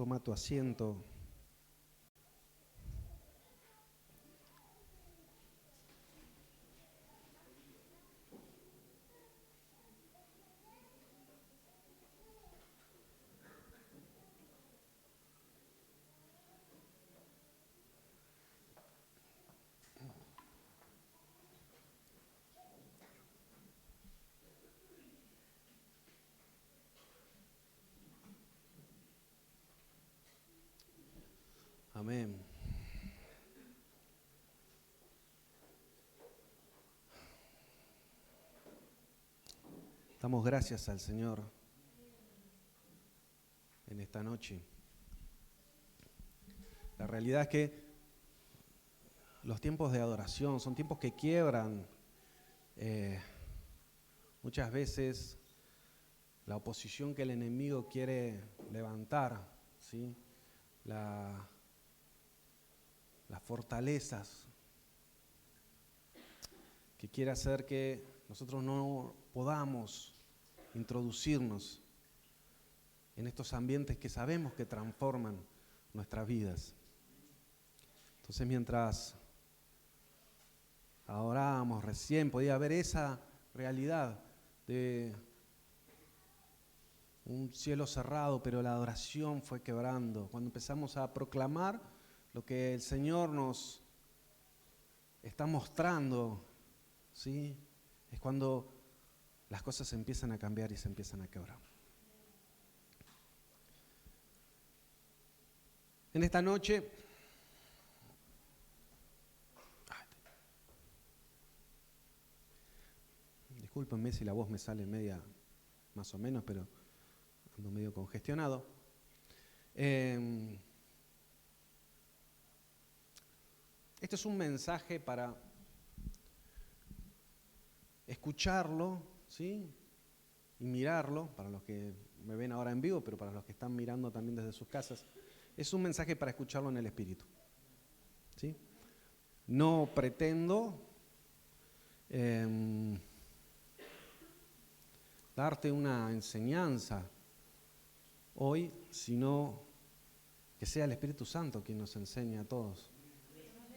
Toma tu asiento. Amén. Damos gracias al Señor en esta noche. La realidad es que los tiempos de adoración son tiempos que quiebran muchas veces la oposición que el enemigo quiere levantar, ¿sí? Las fortalezas que quiere hacer que nosotros no podamos introducirnos en estos ambientes que sabemos que transforman nuestras vidas. Entonces, mientras adorábamos recién, podía ver esa realidad de un cielo cerrado, pero la adoración fue quebrando. Cuando empezamos a proclamar lo que el Señor nos está mostrando, ¿sí? Es cuando las cosas se empiezan a cambiar y se empiezan a quebrar. En esta noche, discúlpenme si la voz me sale media más o menos, pero ando medio congestionado. Este es un mensaje para escucharlo, ¿sí? Y mirarlo, para los que me ven ahora en vivo, pero para los que están mirando también desde sus casas. Es un mensaje para escucharlo en el Espíritu, ¿sí? No pretendo darte una enseñanza hoy, sino que sea el Espíritu Santo quien nos enseñe a todos,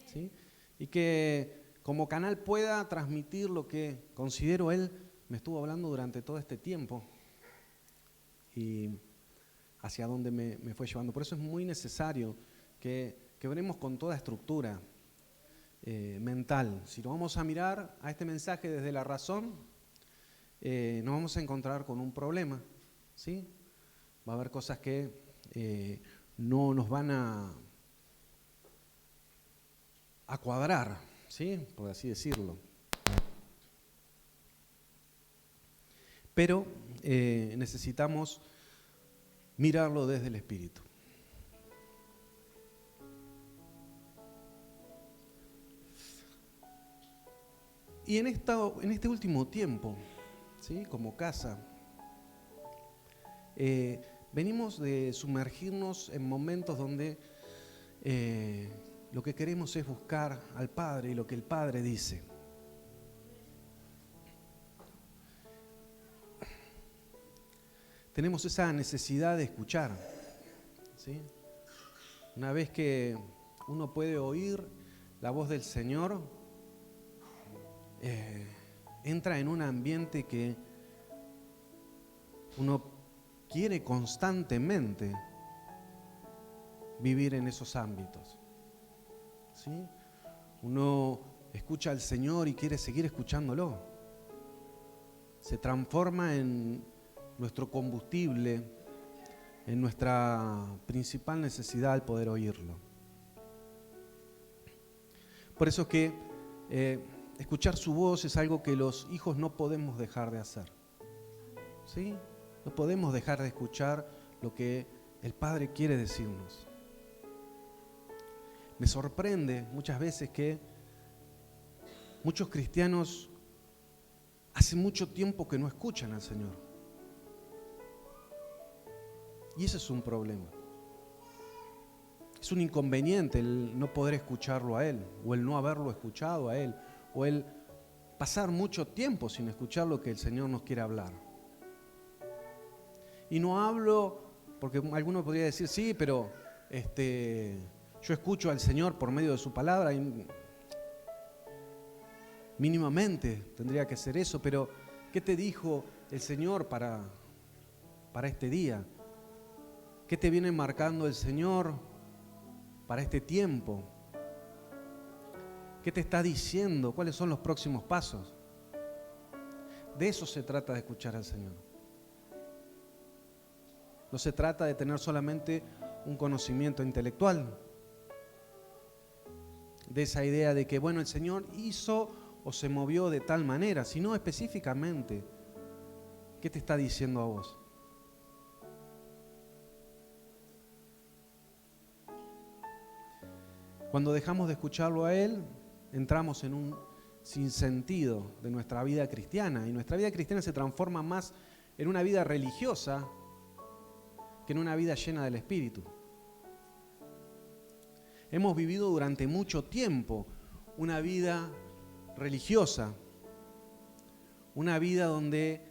¿sí? Y que como canal pueda transmitir lo que considero Él me estuvo hablando durante todo este tiempo y hacia dónde me fue llevando. Por eso es muy necesario que veremos con toda estructura mental. Si lo vamos a mirar a este mensaje desde la razón, nos vamos a encontrar con un problema, ¿sí? Va a haber cosas que no nos van a cuadrar, ¿sí? Por así decirlo. Pero necesitamos mirarlo desde el Espíritu. Y en este último tiempo, ¿sí? Como casa, venimos de sumergirnos en momentos donde lo que queremos es buscar al Padre y lo que el Padre dice. Tenemos esa necesidad de escuchar, ¿sí? Una vez que uno puede oír la voz del Señor, entra en un ambiente que uno quiere constantemente vivir en esos ámbitos, ¿sí? Uno escucha al Señor y quiere seguir escuchándolo. Se transforma en nuestro combustible, en nuestra principal necesidad al poder oírlo. Por eso es que escuchar su voz es algo que los hijos no podemos dejar de hacer, ¿sí? No podemos dejar de escuchar lo que el Padre quiere decirnos. Me sorprende muchas veces que muchos cristianos hace mucho tiempo que no escuchan al Señor. Y ese es un problema. Es un inconveniente el no poder escucharlo a Él, o el no haberlo escuchado a Él, o el pasar mucho tiempo sin escuchar lo que el Señor nos quiere hablar. Y no hablo porque alguno podría decir, sí, pero yo escucho al Señor por medio de su palabra y mínimamente tendría que ser eso, pero ¿qué te dijo el Señor para este día? ¿Qué te viene marcando el Señor para este tiempo? ¿Qué te está diciendo? ¿Cuáles son los próximos pasos? De eso se trata de escuchar al Señor. No se trata de tener solamente un conocimiento intelectual, de esa idea de que, bueno, el Señor hizo o se movió de tal manera, sino específicamente, ¿qué te está diciendo a vos? Cuando dejamos de escucharlo a Él, entramos en un sinsentido de nuestra vida cristiana, y nuestra vida cristiana se transforma más en una vida religiosa que en una vida llena del Espíritu. Hemos vivido durante mucho tiempo una vida religiosa, una vida donde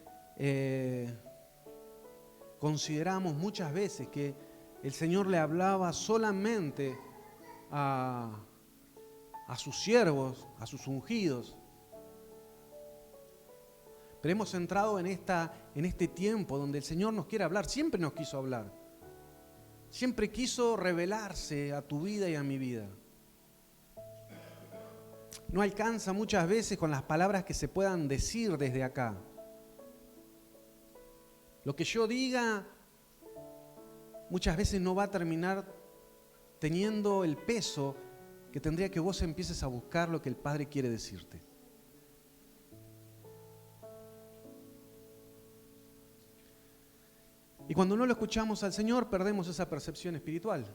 consideramos muchas veces que el Señor le hablaba solamente a sus siervos, a sus ungidos. Pero hemos entrado en este tiempo donde el Señor nos quiere hablar, siempre nos quiso hablar. Siempre quiso revelarse a tu vida y a mi vida. No alcanza muchas veces con las palabras que se puedan decir desde acá. Lo que yo diga muchas veces no va a terminar teniendo el peso que tendría que vos empieces a buscar lo que el Padre quiere decirte. Y cuando no lo escuchamos al Señor, perdemos esa percepción espiritual.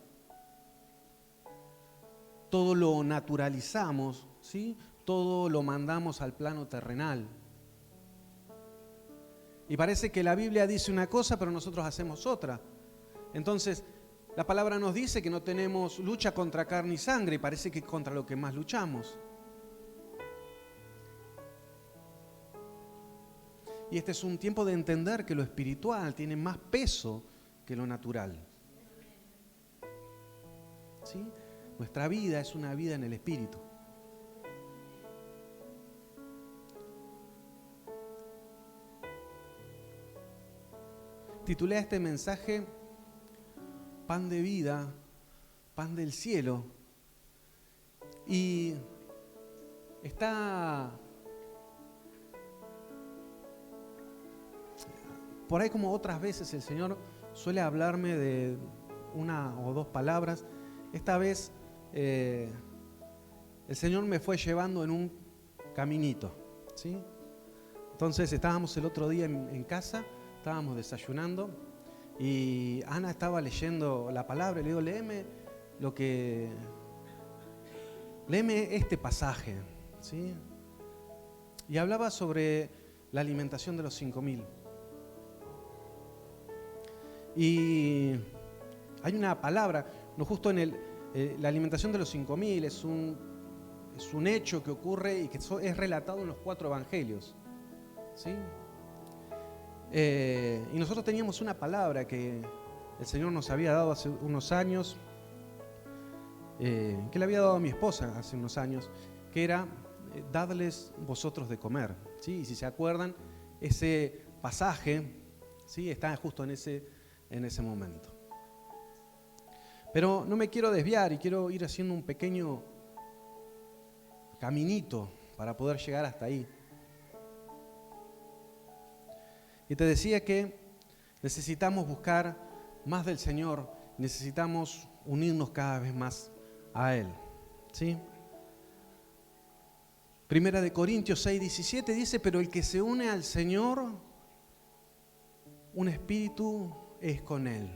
Todo lo naturalizamos, ¿sí? Todo lo mandamos al plano terrenal. Y parece que la Biblia dice una cosa, pero nosotros hacemos otra. Entonces, la palabra nos dice que no tenemos lucha contra carne y sangre, y parece que es contra lo que más luchamos. Y este es un tiempo de entender que lo espiritual tiene más peso que lo natural. ¿Sí? Nuestra vida es una vida en el Espíritu. Titulé a este mensaje Pan de vida, pan del cielo. Y está por ahí, como otras veces el Señor suele hablarme de una o dos palabras. Esta vez el Señor me fue llevando en un caminito, ¿sí? Entonces estábamos el otro día en casa, estábamos desayunando y Ana estaba leyendo la palabra y le digo, léeme este pasaje, ¿sí? Y hablaba sobre la alimentación de los 5.000. Y hay una palabra, no justo en la alimentación de los 5.000, es un hecho que ocurre y que es relatado en los 4 evangelios, ¿sí? Y nosotros teníamos una palabra que el Señor nos había dado hace unos años, que le había dado a mi esposa hace unos años, que era dadles vosotros de comer, ¿sí? Y si se acuerdan, ese pasaje, ¿sí? Está justo en ese momento. Pero no me quiero desviar y quiero ir haciendo un pequeño caminito para poder llegar hasta ahí. Y te decía que necesitamos buscar más del Señor, necesitamos unirnos cada vez más a Él, ¿sí? Primera de Corintios 6:17 dice, pero el que se une al Señor, un espíritu es con Él.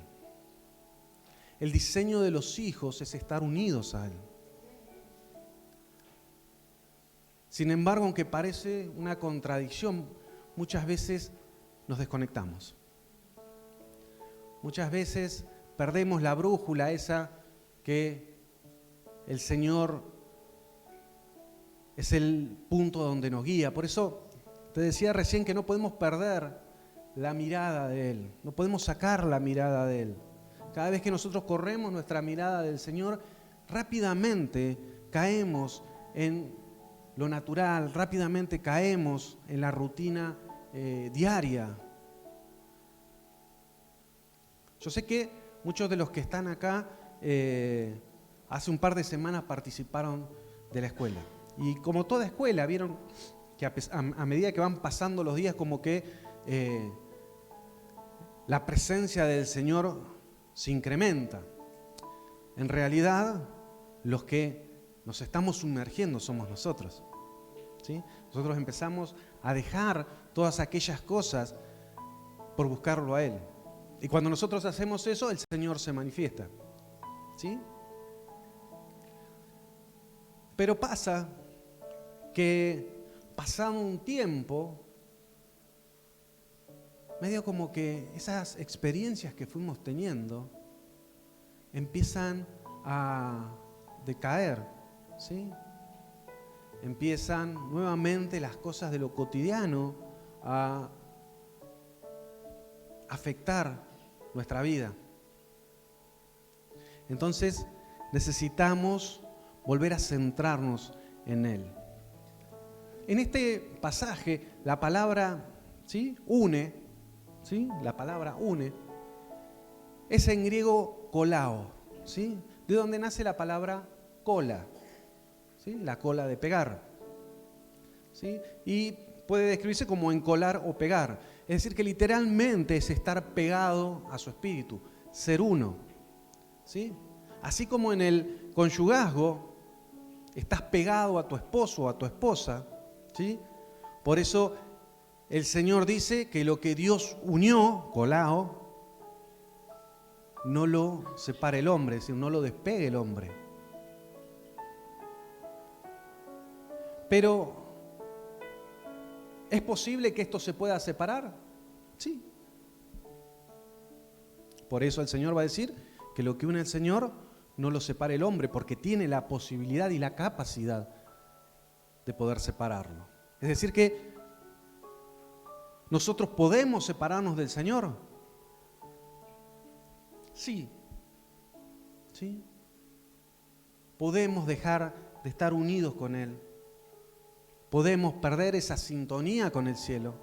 El diseño de los hijos es estar unidos a Él. Sin embargo, aunque parece una contradicción, muchas veces nos desconectamos. Muchas veces perdemos la brújula esa que el Señor es el punto donde nos guía. Por eso te decía recién que no podemos perder la mirada de Él, no podemos sacar la mirada de Él. Cada vez que nosotros corremos nuestra mirada del Señor, rápidamente caemos en lo natural, rápidamente caemos en la rutina diaria. Yo sé que muchos de los que están acá hace un par de semanas participaron de la escuela. Y como toda escuela, vieron que a medida que van pasando los días, como que la presencia del Señor se incrementa. En realidad, los que nos estamos sumergiendo somos nosotros, ¿sí? Nosotros empezamos a dejar todas aquellas cosas por buscarlo a Él. Y cuando nosotros hacemos eso, el Señor se manifiesta, ¿sí? Pero pasa que pasado un tiempo, medio como que esas experiencias que fuimos teniendo empiezan a decaer, ¿sí? Empiezan nuevamente las cosas de lo cotidiano a afectar nuestra vida. Entonces necesitamos volver a centrarnos en Él. En este pasaje la palabra, ¿sí?, une, ¿sí?, la palabra une es en griego kolao, ¿sí?, de donde nace la palabra cola, ¿sí?, la cola de pegar, ¿sí?, y puede describirse como encolar o pegar. Es decir, que literalmente es estar pegado a su espíritu, ser uno, ¿sí? Así como en el conyugazgo estás pegado a tu esposo o a tu esposa, ¿sí? Por eso el Señor dice que lo que Dios unió, kolao, no lo separe el hombre, es decir, no lo despegue el hombre. Pero, ¿es posible que esto se pueda separar? Sí. Por eso el Señor va a decir que lo que une el Señor no lo separe el hombre, porque tiene la posibilidad y la capacidad de poder separarlo. Es decir que nosotros podemos separarnos del Señor. Sí. ¿Sí? Podemos dejar de estar unidos con Él. Podemos perder esa sintonía con el cielo.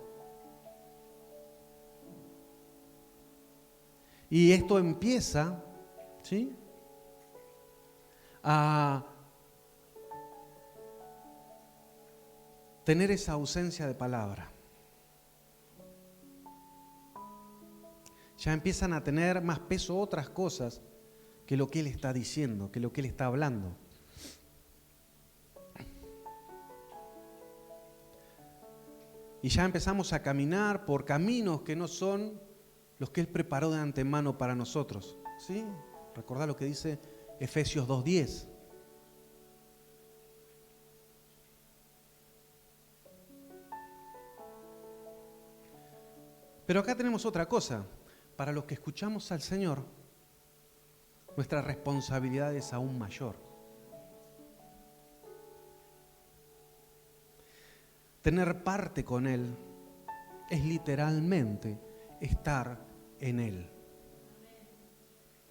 Y esto empieza, ¿sí?, a tener esa ausencia de palabra. Ya empiezan a tener más peso otras cosas que lo que Él está diciendo, que lo que Él está hablando. Y ya empezamos a caminar por caminos que no son los que Él preparó de antemano para nosotros, ¿sí? Recordá lo que dice Efesios 2:10. Pero acá tenemos otra cosa. Para los que escuchamos al Señor, nuestra responsabilidad es aún mayor. Tener parte con Él es literalmente estar en Él.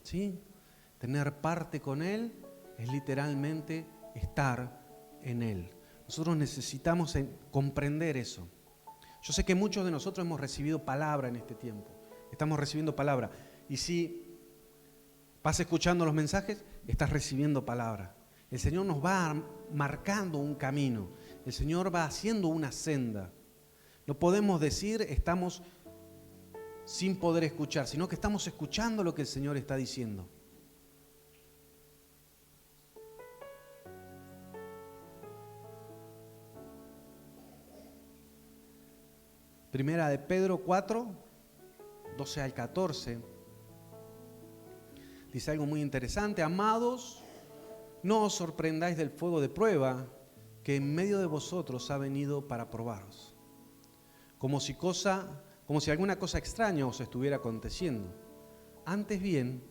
¿Sí? Tener parte con Él es literalmente estar en Él. Nosotros necesitamos comprender eso. Yo sé que muchos de nosotros hemos recibido palabra en este tiempo. Estamos recibiendo palabra. Y si vas escuchando los mensajes, estás recibiendo palabra. El Señor nos va marcando un camino. El Señor va haciendo una senda. No podemos decir estamos sin poder escuchar, sino que estamos escuchando lo que el Señor está diciendo. Primera de Pedro 4, 12 al 14. Dice algo muy interesante. Amados, no os sorprendáis del fuego de prueba que en medio de vosotros ha venido para probaros, como si alguna cosa extraña os estuviera aconteciendo. Antes bien,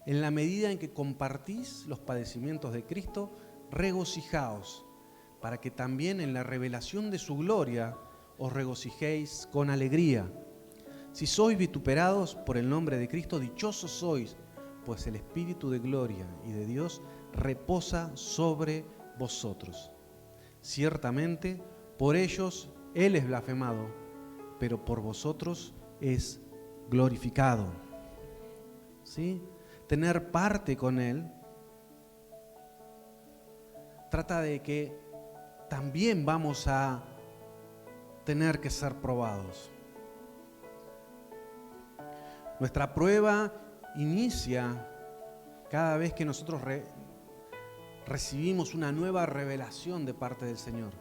en la medida en que compartís los padecimientos de Cristo, regocijaos, para que también en la revelación de su gloria os regocijéis con alegría. Si sois vituperados por el nombre de Cristo, dichosos sois, pues el Espíritu de gloria y de Dios reposa sobre vosotros. Ciertamente, por ellos Él es blasfemado, pero por vosotros es glorificado. ¿Sí? Tener parte con Él trata de que también vamos a tener que ser probados. Nuestra prueba inicia cada vez que nosotros recibimos una nueva revelación de parte del Señor.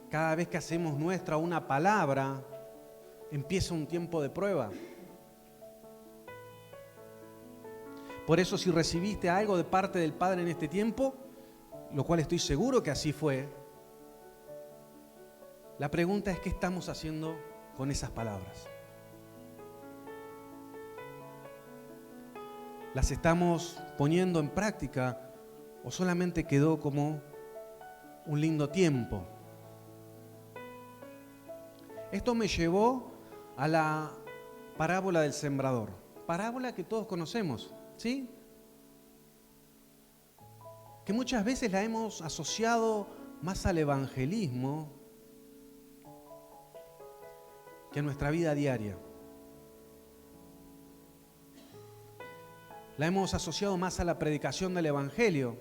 Cada vez que hacemos nuestra una palabra, empieza un tiempo de prueba. Por eso, si recibiste algo de parte del Padre en este tiempo, lo cual estoy seguro que así fue, la pregunta es: ¿qué estamos haciendo con esas palabras? ¿Las estamos poniendo en práctica o solamente quedó como un lindo tiempo? Esto me llevó a la parábola del sembrador, parábola que todos conocemos, ¿sí? Que muchas veces la hemos asociado más al evangelismo que a nuestra vida diaria. La hemos asociado más a la predicación del Evangelio.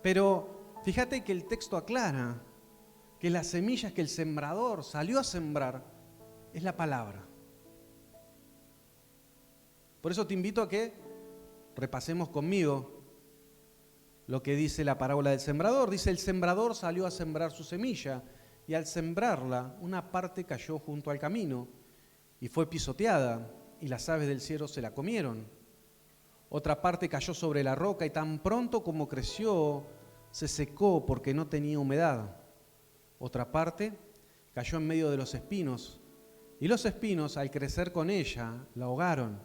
Pero fíjate que el texto aclara que las semillas que el sembrador salió a sembrar es la palabra. Por eso te invito a que repasemos conmigo lo que dice la parábola del sembrador. Dice: el sembrador salió a sembrar su semilla, y al sembrarla, una parte cayó junto al camino y fue pisoteada, y las aves del cielo se la comieron. Otra parte cayó sobre la roca, y tan pronto como creció, se secó porque no tenía humedad. Otra parte cayó en medio de los espinos, y los espinos, al crecer con ella, la ahogaron.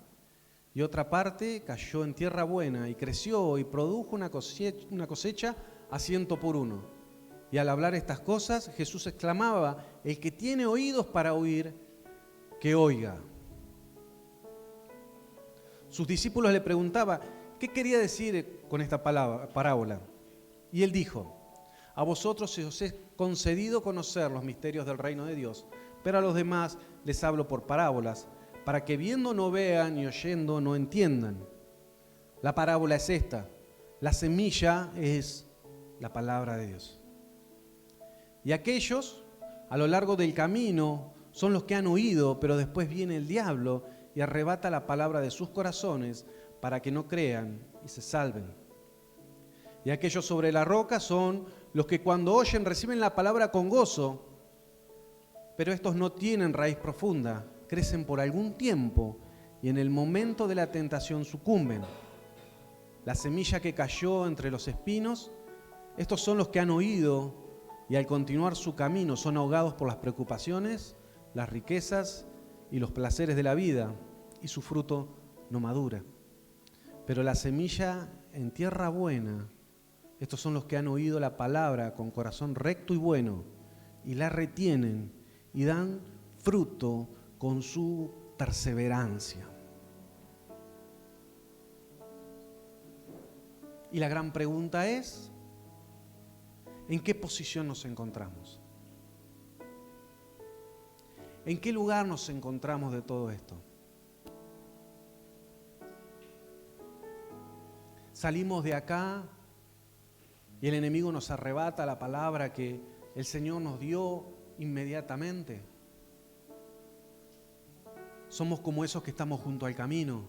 Y otra parte cayó en tierra buena, y creció y produjo una cosecha a 100 por 1. Y al hablar estas cosas, Jesús exclamaba: el que tiene oídos para oír, que oiga. Sus discípulos le preguntaban: ¿qué quería decir con esta parábola? Y él dijo: a vosotros se os es concedido conocer los misterios del reino de Dios, pero a los demás les hablo por parábolas, para que viendo no vean y oyendo no entiendan. La parábola es esta: la semilla es la palabra de Dios. Y aquellos a lo largo del camino son los que han oído, pero después viene el diablo y arrebata la palabra de sus corazones para que no crean y se salven. Y aquellos sobre la roca son los que cuando oyen reciben la palabra con gozo, pero estos no tienen raíz profunda, crecen por algún tiempo y en el momento de la tentación sucumben. La semilla que cayó entre los espinos, estos son los que han oído y al continuar su camino son ahogados por las preocupaciones, las riquezas y los placeres de la vida, y su fruto no madura. Pero la semilla en tierra buena, estos son los que han oído la palabra con corazón recto y bueno, y la retienen y dan fruto con su perseverancia. Y la gran pregunta es: ¿en qué posición nos encontramos? ¿En qué lugar nos encontramos de todo esto? Salimos de acá y el enemigo nos arrebata la palabra que el Señor nos dio inmediatamente. Somos como esos que estamos junto al camino.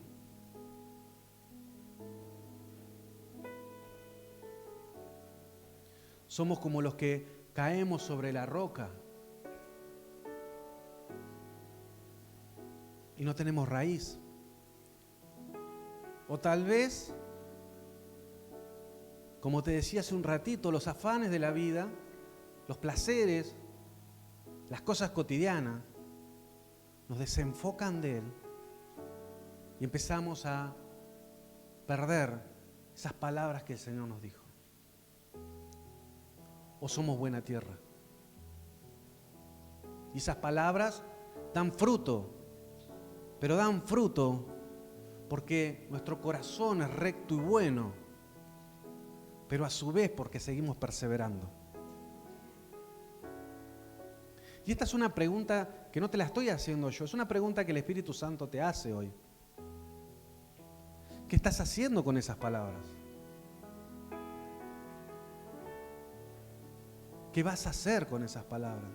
Somos como los que caemos sobre la roca y no tenemos raíz. O tal vez, como te decía hace un ratito, los afanes de la vida, los placeres, las cosas cotidianas, nos desenfocan de Él y empezamos a perder esas palabras que el Señor nos dijo. O somos buena tierra. Y esas palabras dan fruto pero dan fruto porque nuestro corazón es recto y bueno, pero a su vez porque seguimos perseverando. Y esta es una pregunta que no te la estoy haciendo yo, es una pregunta que el Espíritu Santo te hace hoy. ¿Qué estás haciendo con esas palabras? ¿Qué vas a hacer con esas palabras?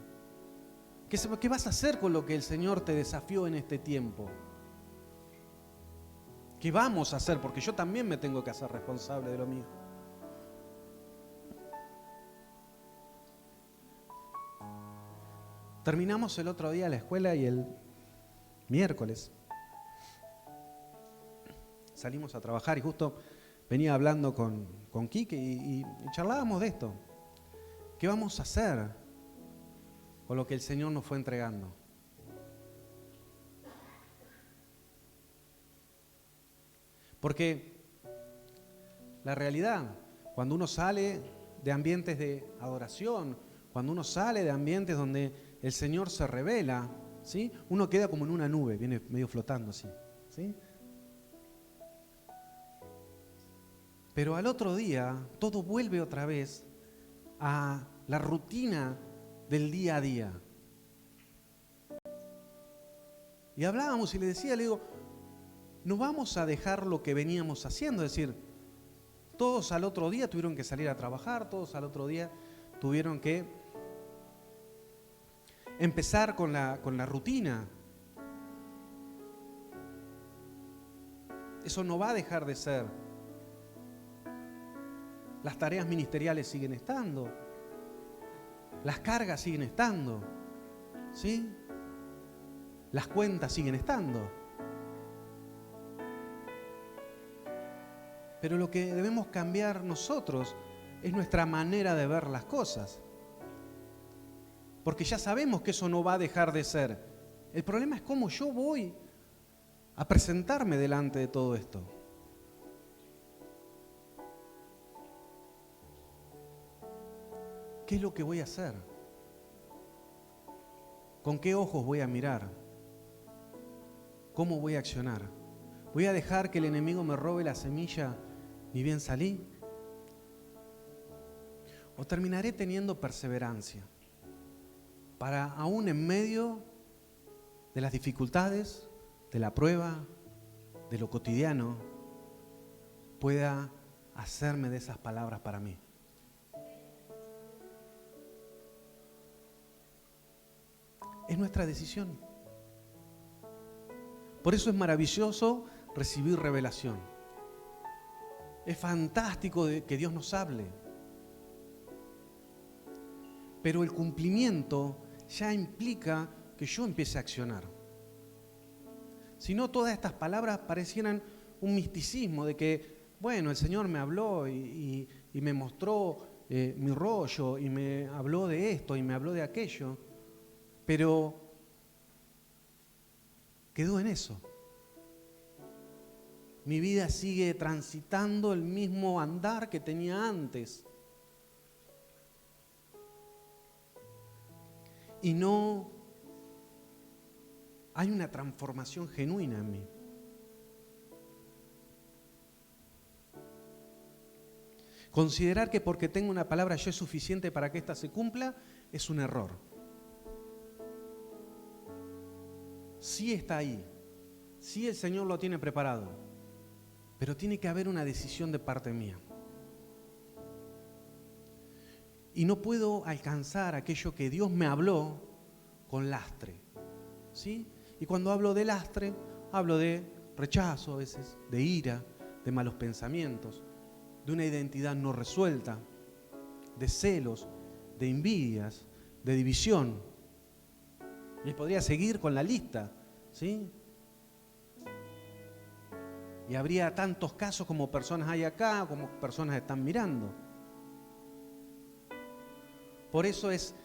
¿Qué vas a hacer con lo que el Señor te desafió en este tiempo? ¿Qué vamos a hacer? Porque yo también me tengo que hacer responsable de lo mío. Terminamos el otro día la escuela y el miércoles salimos a trabajar y justo venía hablando con Quique y charlábamos de esto. ¿Qué vamos a hacer con lo que el Señor nos fue entregando? Porque la realidad, cuando uno sale de ambientes de adoración, cuando uno sale de ambientes donde el Señor se revela, ¿sí? Uno queda como en una nube, viene medio flotando así, ¿sí? Pero al otro día todo vuelve otra vez a la rutina del día a día. Y hablábamos y le digo, no vamos a dejar lo que veníamos haciendo, es decir, todos al otro día tuvieron que salir a trabajar, todos al otro día tuvieron que empezar con la rutina. Eso no va a dejar de ser. Las tareas ministeriales siguen estando. Las cargas siguen estando. ¿Sí? Las cuentas siguen estando. Pero lo que debemos cambiar nosotros es nuestra manera de ver las cosas. Porque ya sabemos que eso no va a dejar de ser. El problema es cómo yo voy a presentarme delante de todo esto. ¿Qué es lo que voy a hacer? ¿Con qué ojos voy a mirar? ¿Cómo voy a accionar? ¿Voy a dejar que el enemigo me robe la semilla ni bien salí? ¿O terminaré teniendo perseverancia para, aún en medio de las dificultades, de la prueba, de lo cotidiano, pueda hacerme de esas palabras para mí? Es nuestra decisión. Por eso es maravilloso recibir revelación. Es fantástico que Dios nos hable. Pero el cumplimiento ya implica que yo empiece a accionar. Si no, todas estas palabras parecieran un misticismo de que, bueno, el Señor me habló y me mostró mi rollo y me habló de esto y me habló de aquello, pero quedó en eso. Mi vida sigue transitando el mismo andar que tenía antes. Y no hay una transformación genuina en mí. Considerar que porque tengo una palabra yo es suficiente para que ésta se cumpla es un error. Sí está ahí, sí el Señor lo tiene preparado, pero tiene que haber una decisión de parte mía. Y no puedo alcanzar aquello que Dios me habló con lastre, ¿sí? Y cuando hablo de lastre, hablo de rechazo a veces, de ira, de malos pensamientos, de una identidad no resuelta, de celos, de envidias, de división. Y podría seguir con la lista, ¿sí? Y habría tantos casos como personas hay acá, como personas están mirando. Por eso es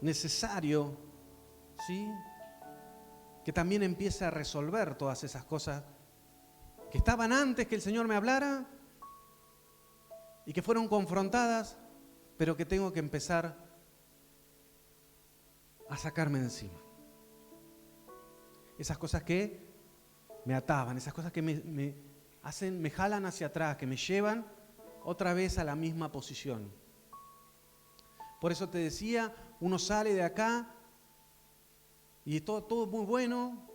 necesario, ¿sí?, que también empiece a resolver todas esas cosas que estaban antes que el Señor me hablara y que fueron confrontadas, pero que tengo que empezar a sacarme de encima. esas cosas que me ataban, esas cosas que me jalan hacia atrás, que me llevan otra vez a la misma posición. Por eso te decía, uno sale de acá y todo muy bueno,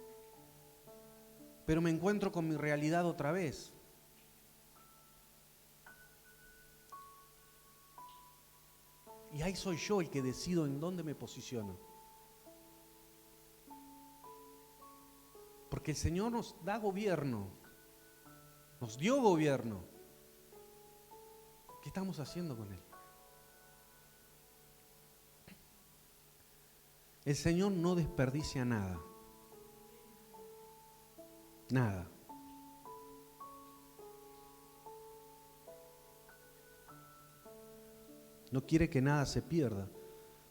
pero me encuentro con mi realidad otra vez. Y ahí soy yo el que decido en dónde me posiciono. Porque el Señor nos da gobierno, nos dio gobierno. ¿Qué estamos haciendo con Él? El Señor no desperdicia nada. Nada. No quiere que nada se pierda,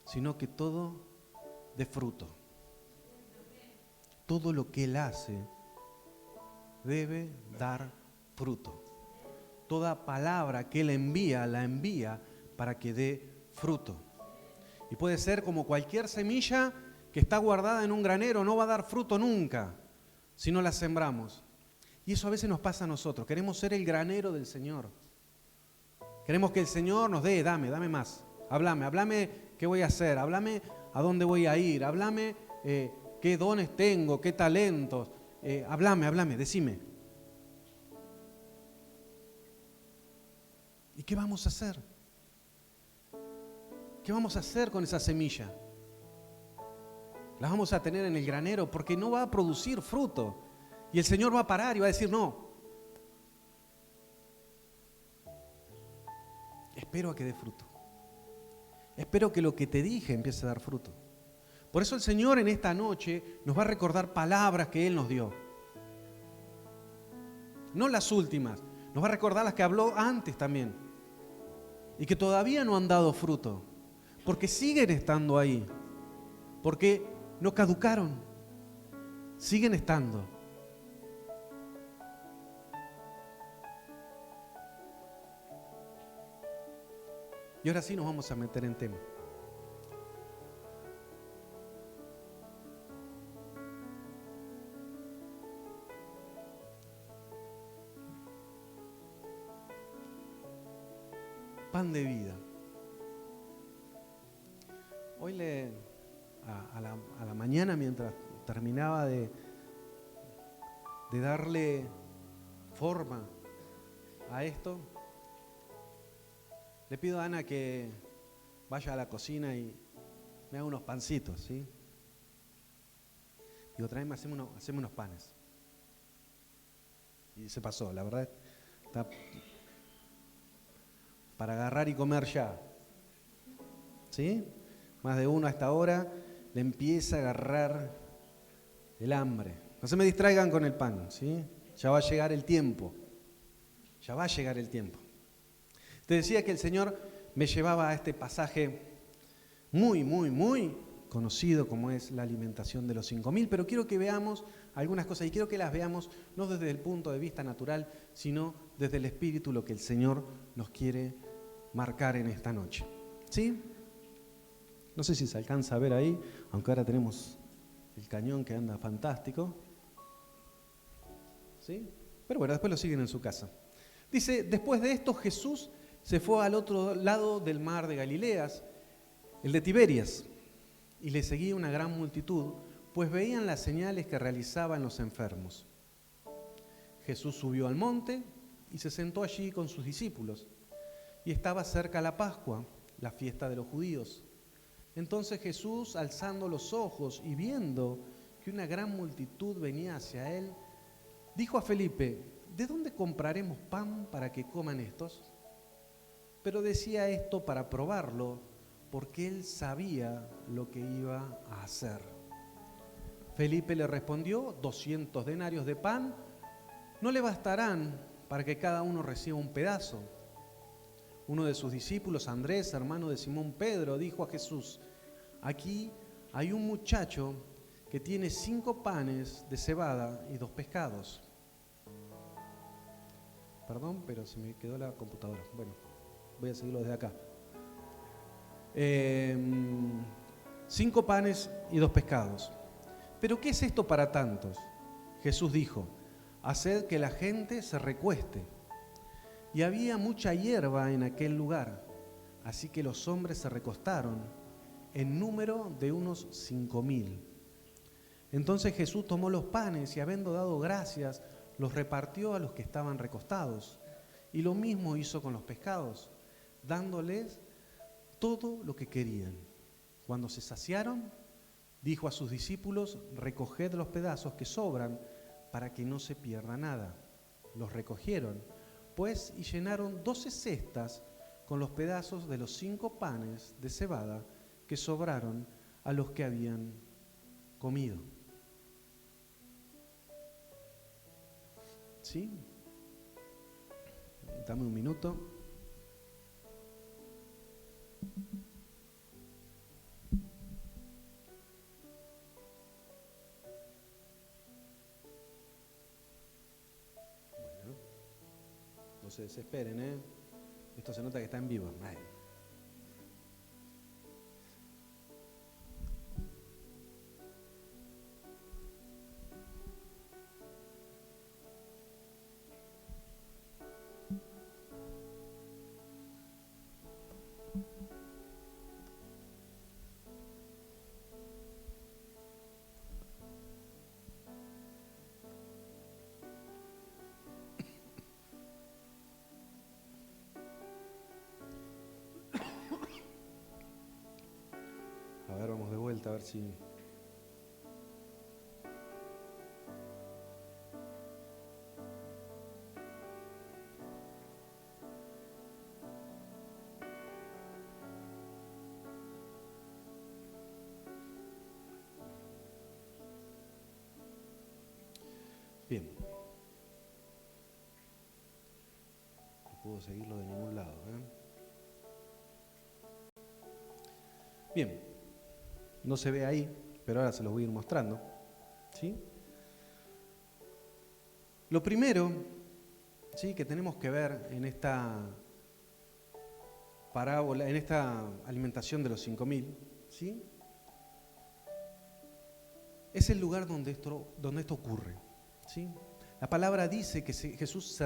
sino que todo dé fruto. Todo lo que Él hace debe dar fruto. Toda palabra que Él envía, la envía para que dé fruto. Y puede ser como cualquier semilla que está guardada en un granero, no va a dar fruto nunca si no la sembramos. Y eso a veces nos pasa a nosotros. Queremos ser el granero del Señor. Queremos que el Señor nos dé, dame más. Háblame qué voy a hacer, háblame a dónde voy a ir, háblame qué dones tengo, qué talentos. Háblame, decime. ¿Y qué vamos a hacer? ¿Qué vamos a hacer con esa semilla? ¿La vamos a tener en el granero? Porque no va a producir fruto. Y el Señor va a parar y va a decir no. Espero a que dé fruto. Espero que lo que te dije empiece a dar fruto. Por eso el Señor en esta noche nos va a recordar palabras que Él nos dio. No las últimas. Nos va a recordar las que habló antes también. Y que todavía no han dado fruto. Porque siguen estando ahí. Porque no caducaron. Siguen estando. Y ahora sí nos vamos a meter en tema. Pan de vida. Hoy a la mañana, mientras terminaba de darle forma a esto, le pido a Ana que vaya a la cocina y me haga unos pancitos, ¿sí? Digo, tráeme, haceme unos panes. Y se pasó, la verdad, está para agarrar y comer ya. ¿Sí? Más de uno a esta hora le empieza a agarrar el hambre. No se me distraigan con el pan, ¿sí? Ya va a llegar el tiempo. Ya va a llegar el tiempo. Te decía que el Señor me llevaba a este pasaje muy, muy, muy conocido como es la alimentación de los 5.000, pero quiero que veamos algunas cosas y quiero que las veamos no desde el punto de vista natural, sino desde el Espíritu, lo que el Señor nos quiere marcar en esta noche. ¿Sí? No sé si se alcanza a ver ahí, aunque ahora tenemos el cañón que anda fantástico. ¿Sí? Pero bueno, después lo siguen en su casa. Dice, después de esto Jesús se fue al otro lado del mar de Galileas, el de Tiberias, y le seguía una gran multitud, pues veían las señales que realizaban los enfermos. Jesús subió al monte y se sentó allí con sus discípulos, y estaba cerca la Pascua, la fiesta de los judíos. Entonces Jesús, alzando los ojos y viendo que una gran multitud venía hacia él, dijo a Felipe, ¿de dónde compraremos pan para que coman estos? Pero decía esto para probarlo, porque él sabía lo que iba a hacer. Felipe le respondió, 200 denarios de pan no le bastarán para que cada uno reciba un pedazo. Uno de sus discípulos, Andrés, hermano de Simón Pedro, dijo a Jesús, aquí hay un muchacho que tiene 5 panes de cebada y 2 pescados. Perdón, pero se me quedó la computadora. Bueno, voy a seguirlo desde acá. 5 panes y 2 pescados. ¿Pero qué es esto para tantos? Jesús dijo, haced que la gente se recueste. Y había mucha hierba en aquel lugar, así que los hombres se recostaron, en número de unos 5.000. Entonces Jesús tomó los panes y, habiendo dado gracias, los repartió a los que estaban recostados. Y lo mismo hizo con los pescados, dándoles todo lo que querían. Cuando se saciaron, dijo a sus discípulos, recoged los pedazos que sobran para que no se pierda nada. Los recogieron, pues, y llenaron 12 cestas con los pedazos de los 5 panes de cebada que sobraron a los que habían comido. ¿Sí? Dame un minuto. Bueno, no se desesperen, ¿eh? Esto se nota que está en vivo. Ay. A ver, vamos de vuelta, a ver si... Bien. No puedo seguirlo de ningún lado, ¿eh? Bien. No se ve ahí, pero ahora se los voy a ir mostrando. ¿Sí? Lo primero, ¿sí?, que tenemos que ver en esta parábola, en esta alimentación de los 5.000, ¿sí?, es el lugar donde esto ocurre. ¿Sí? La palabra dice que Jesús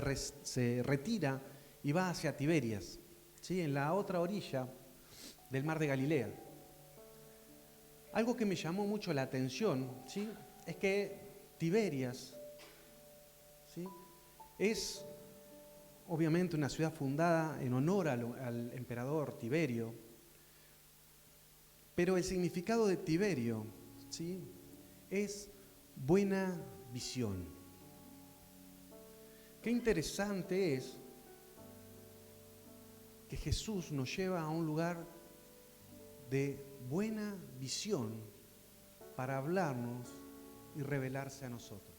se retira y va hacia Tiberias, ¿sí?, en la otra orilla del mar de Galilea. Algo que me llamó mucho la atención, ¿sí?, es que Tiberias, ¿sí?, es obviamente una ciudad fundada en honor al emperador Tiberio, pero el significado de Tiberio, ¿sí?, es buena visión. Qué interesante es que Jesús nos lleva a un lugar de buena visión para hablarnos y revelarse a nosotros.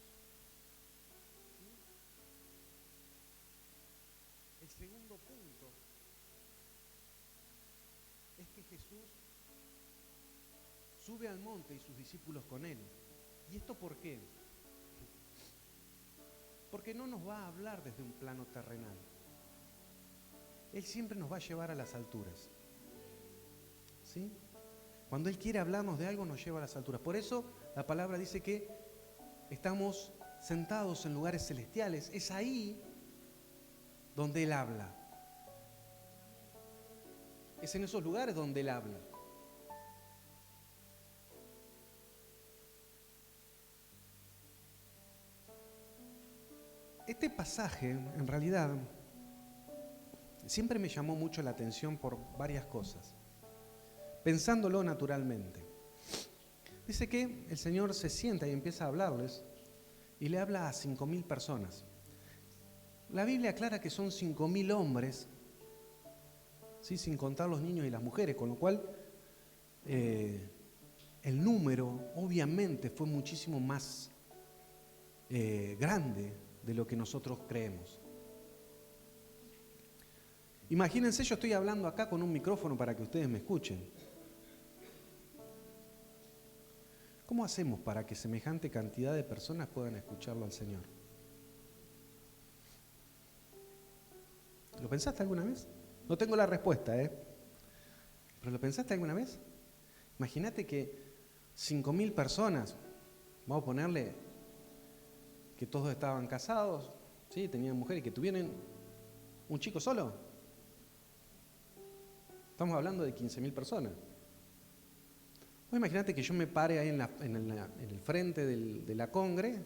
El segundo punto es que Jesús sube al monte y sus discípulos con él. ¿Y esto por qué? Porque no nos va a hablar desde un plano terrenal. Él siempre nos va a llevar a las alturas. ¿Sí? Cuando Él quiere hablarnos de algo, nos lleva a las alturas. Por eso la palabra dice que estamos sentados en lugares celestiales. Es ahí donde Él habla. Es en esos lugares donde Él habla. Este pasaje, en realidad, siempre me llamó mucho la atención por varias cosas. Pensándolo naturalmente. Dice que el Señor se sienta y empieza a hablarles y le habla a 5.000 personas. La Biblia aclara que son 5.000 hombres, ¿sí?, sin contar los niños y las mujeres, con lo cual el número obviamente fue muchísimo más grande de lo que nosotros creemos. Imagínense, yo estoy hablando acá con un micrófono para que ustedes me escuchen. ¿Cómo hacemos para que semejante cantidad de personas puedan escucharlo al Señor? ¿Lo pensaste alguna vez? No tengo la respuesta, ¿pero lo pensaste alguna vez? Imagínate que 5.000 personas, Vamos a ponerle que todos estaban casados, ¿sí? Tenían mujeres, que tuvieran un chico solo. Estamos hablando de 15.000 personas. Vos imaginate que yo me pare ahí en el frente de la congre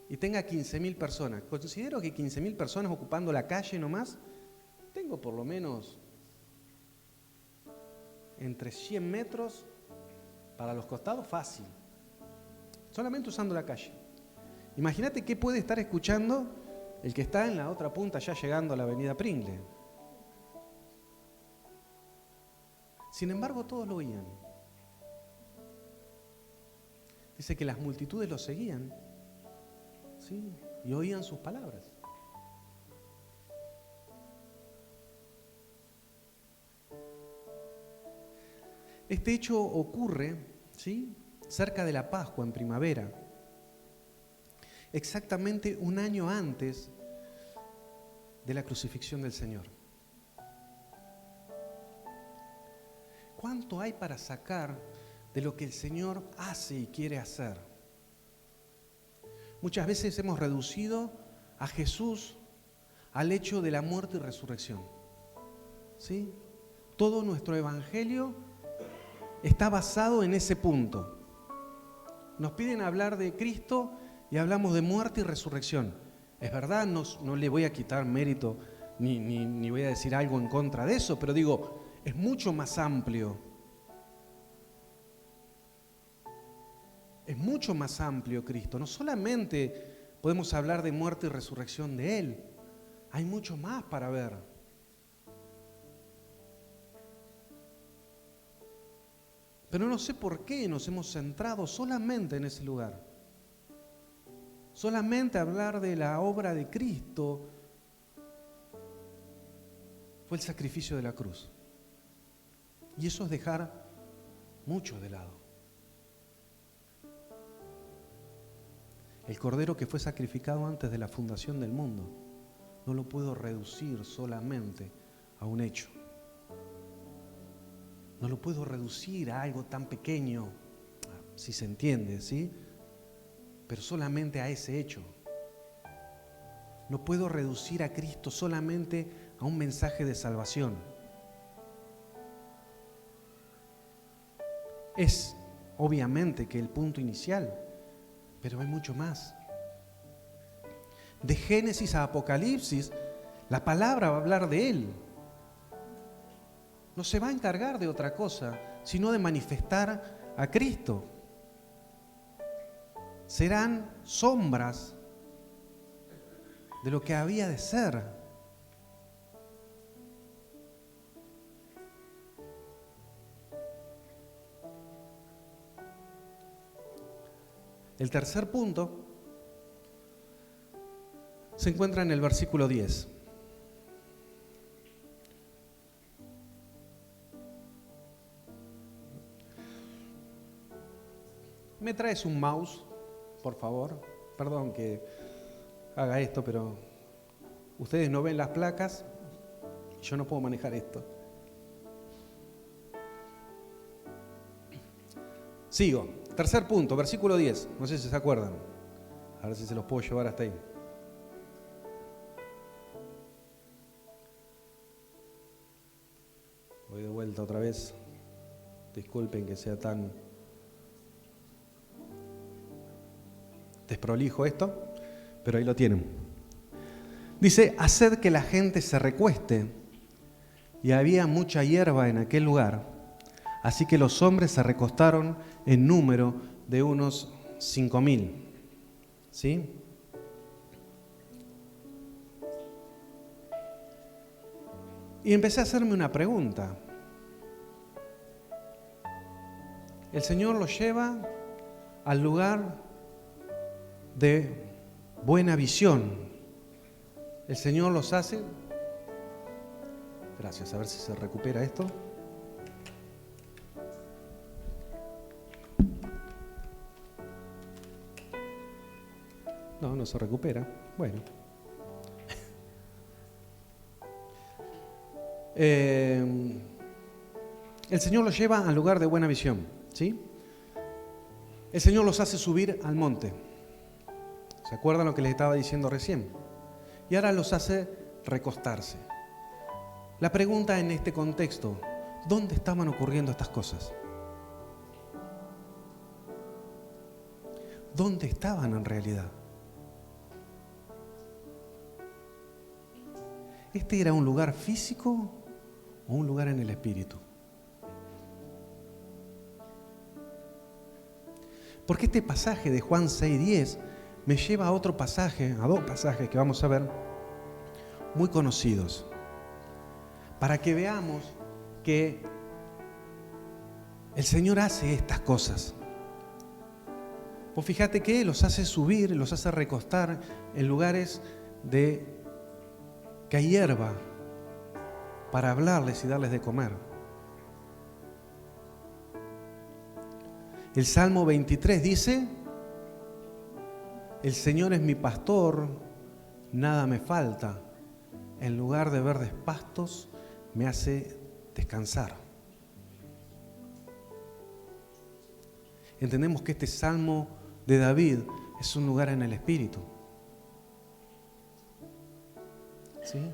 y tenga 15.000 personas. Considero que 15.000 personas ocupando la calle nomás, tengo por lo menos entre 100 metros para los costados fácil. Solamente usando la calle. Imagínate qué puede estar escuchando el que está en la otra punta, ya llegando a la avenida Pringle. Sin embargo, todos lo oían. Dice que las multitudes lo seguían, ¿sí? Y oían sus palabras. Este hecho ocurre, ¿sí?, cerca de la Pascua, en primavera, exactamente un año antes de la crucifixión del Señor. ¿Cuánto hay para sacar de lo que el Señor hace y quiere hacer? Muchas veces hemos reducido a Jesús al hecho de la muerte y resurrección, ¿sí? Todo nuestro evangelio está basado en ese punto. Nos piden hablar de Cristo y hablamos de muerte y resurrección. Es verdad, no le voy a quitar mérito ni voy a decir algo en contra de eso, pero digo, es mucho más amplio. Es mucho más amplio Cristo. No solamente podemos hablar de muerte y resurrección de Él, hay mucho más para ver. Pero no sé por qué nos hemos centrado solamente en ese lugar. Solamente hablar de la obra de Cristo fue el sacrificio de la cruz. Y eso es dejar mucho de lado. El cordero que fue sacrificado antes de la fundación del mundo, no lo puedo reducir solamente a un hecho. No lo puedo reducir a algo tan pequeño, si se entiende, ¿sí? Pero solamente a ese hecho. No puedo reducir a Cristo solamente a un mensaje de salvación. Es obviamente que el punto inicial, pero hay mucho más. De Génesis a Apocalipsis, la palabra va a hablar de Él. No se va a encargar de otra cosa, sino de manifestar a Cristo. Serán sombras de lo que había de ser. El tercer punto se encuentra en el versículo 10. ¿Me traes un mouse, por favor? Perdón que haga esto, pero ustedes no ven las placas y yo no puedo manejar esto. Sigo. Tercer punto, versículo 10. No sé si se acuerdan. A ver si se los puedo llevar hasta ahí. Voy de vuelta otra vez. Disculpen que sea tan desprolijo esto, pero ahí lo tienen. Dice, haced que la gente se recueste, y había mucha hierba en aquel lugar, así que los hombres se recostaron en número de unos 5.000. ¿Sí? Y empecé a hacerme una pregunta. El Señor los lleva al lugar de buena visión. El Señor los hace. Gracias, a ver si se recupera esto. No se recupera. Bueno. El Señor los lleva al lugar de buena visión, ¿sí? el Señor los hace subir al monte. ¿Se acuerdan lo que les estaba diciendo recién? Y ahora los hace recostarse. La pregunta en este contexto, ¿dónde estaban ocurriendo estas cosas? ¿Dónde estaban en realidad? ¿Este era un lugar físico o un lugar en el espíritu? Porque este pasaje de Juan 6:10 me lleva a otro pasaje, a dos pasajes que vamos a ver, muy conocidos, para que veamos que el Señor hace estas cosas. Pues fíjate que los hace subir, los hace recostar en lugares que hay hierba para hablarles y darles de comer. El Salmo 23 dice: el Señor es mi pastor, nada me falta. En lugar de verdes pastos me hace descansar. Entendemos que este Salmo de David es un lugar en el espíritu. ¿Sí?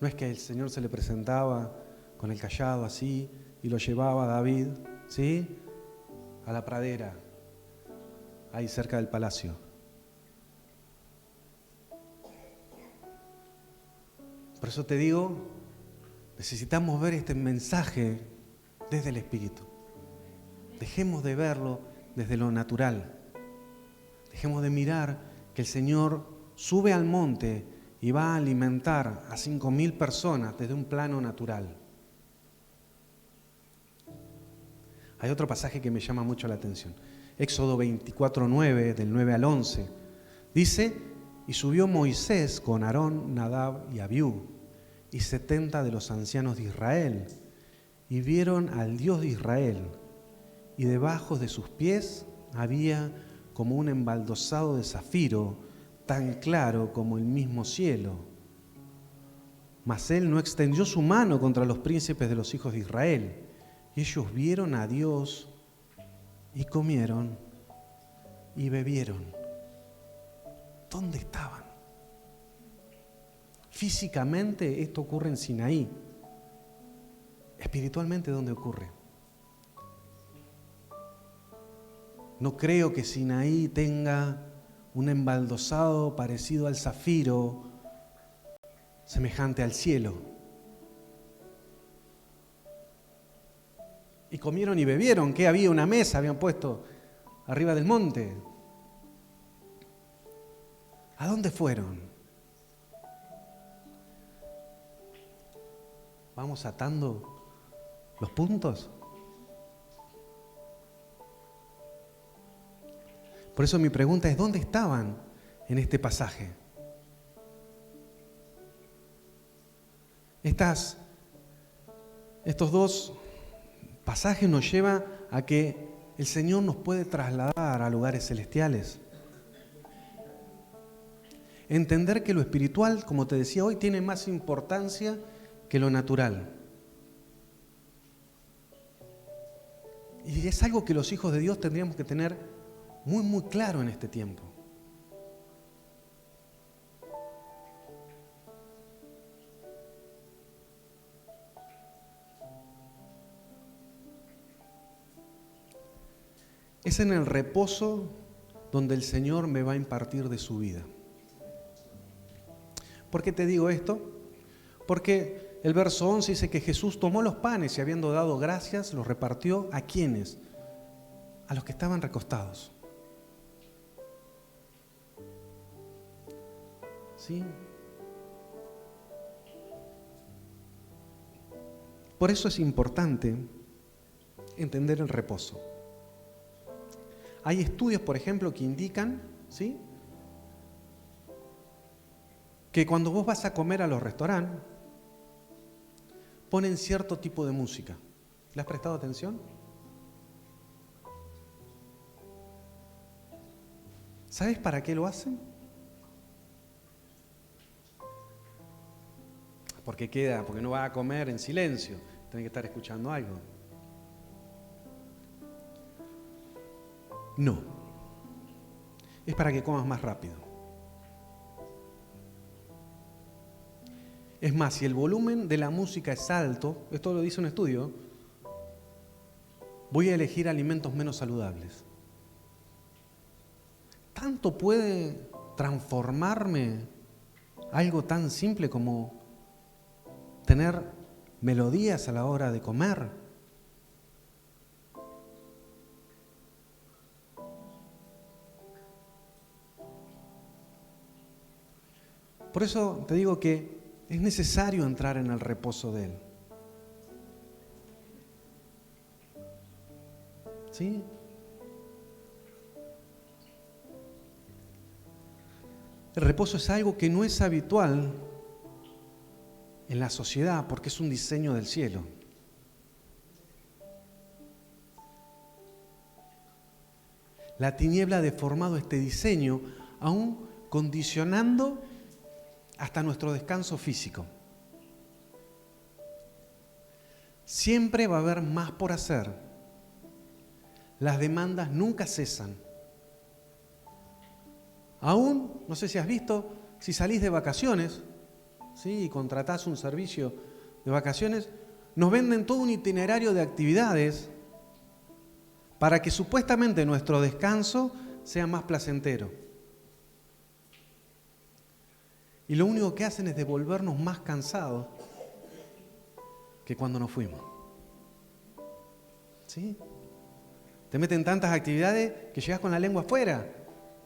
No es que el Señor se le presentaba con el cayado así y lo llevaba a David, ¿sí?, a la pradera, ahí cerca del palacio. Por eso te digo, necesitamos ver este mensaje desde el espíritu. Dejemos de verlo desde lo natural. Dejemos de mirar que el Señor sube al monte y va a alimentar a 5.000 personas desde un plano natural. Hay otro pasaje que me llama mucho la atención. Éxodo 24:9, del 9 al 11. Dice: y subió Moisés con Aarón, Nadab y Abiú, y 70 de los ancianos de Israel, y vieron al Dios de Israel, y debajo de sus pies había como un embaldosado de zafiro, tan claro como el mismo cielo. Mas él no extendió su mano contra los príncipes de los hijos de Israel. Y ellos vieron a Dios y comieron y bebieron. ¿Dónde estaban? Físicamente esto ocurre en Sinaí. Espiritualmente, ¿dónde ocurre? No creo que Sinaí tenga un embaldosado parecido al zafiro, semejante al cielo. Y comieron y bebieron, que había una mesa, habían puesto arriba del monte. ¿A dónde fueron? ¿Vamos atando los puntos? Por eso mi pregunta es, ¿dónde estaban en este pasaje? Estos dos pasajes nos llevan a que el Señor nos puede trasladar a lugares celestiales. Entender que lo espiritual, como te decía hoy, tiene más importancia que lo natural. Y es algo que los hijos de Dios tendríamos que tener muy, muy claro en este tiempo. Es en el reposo donde el Señor me va a impartir de su vida. ¿Por qué te digo esto? Porque el verso 11 dice que Jesús tomó los panes y habiendo dado gracias, los repartió ¿a quiénes? A los que estaban recostados. ¿Sí? Por eso es importante entender el reposo. Hay estudios, por ejemplo, que indican, ¿sí?, que cuando vos vas a comer a los restaurantes, ponen cierto tipo de música. ¿Le has prestado atención? ¿Sabes para qué lo hacen? Porque no vas a comer en silencio, tenés que estar escuchando algo. No. Es para que comas más rápido. Es más, si el volumen de la música es alto, esto lo dice un estudio, voy a elegir alimentos menos saludables. ¿Tanto puede transformarme algo tan simple como tener melodías a la hora de comer? Por eso te digo que es necesario entrar en el reposo de Él. ¿Sí? El reposo es algo que no es habitual en la sociedad porque es un diseño del cielo. La tiniebla ha deformado este diseño, aún condicionando hasta nuestro descanso físico. Siempre va a haber más por hacer. Las demandas nunca cesan. Aún, no sé si has visto, si salís de vacaciones, ¿sí? Y contratás un servicio de vacaciones, nos venden todo un itinerario de actividades para que supuestamente nuestro descanso sea más placentero. Y lo único que hacen es devolvernos más cansados que cuando nos fuimos. ¿Sí? Te meten tantas actividades que llegas con la lengua afuera.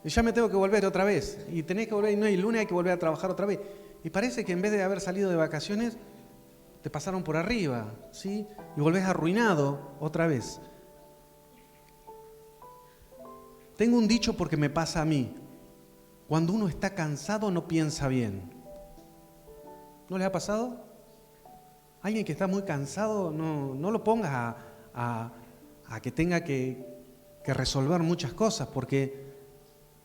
Y ya me tengo que volver otra vez. Y tenés que volver, y no, y el lunes hay que volver a trabajar otra vez. Y parece que en vez de haber salido de vacaciones, te pasaron por arriba, ¿sí? Y volvés arruinado otra vez. Tengo un dicho porque me pasa a mí. Cuando uno está cansado no piensa bien. ¿No les ha pasado? Alguien que está muy cansado, no lo pongas a que tenga que resolver muchas cosas, porque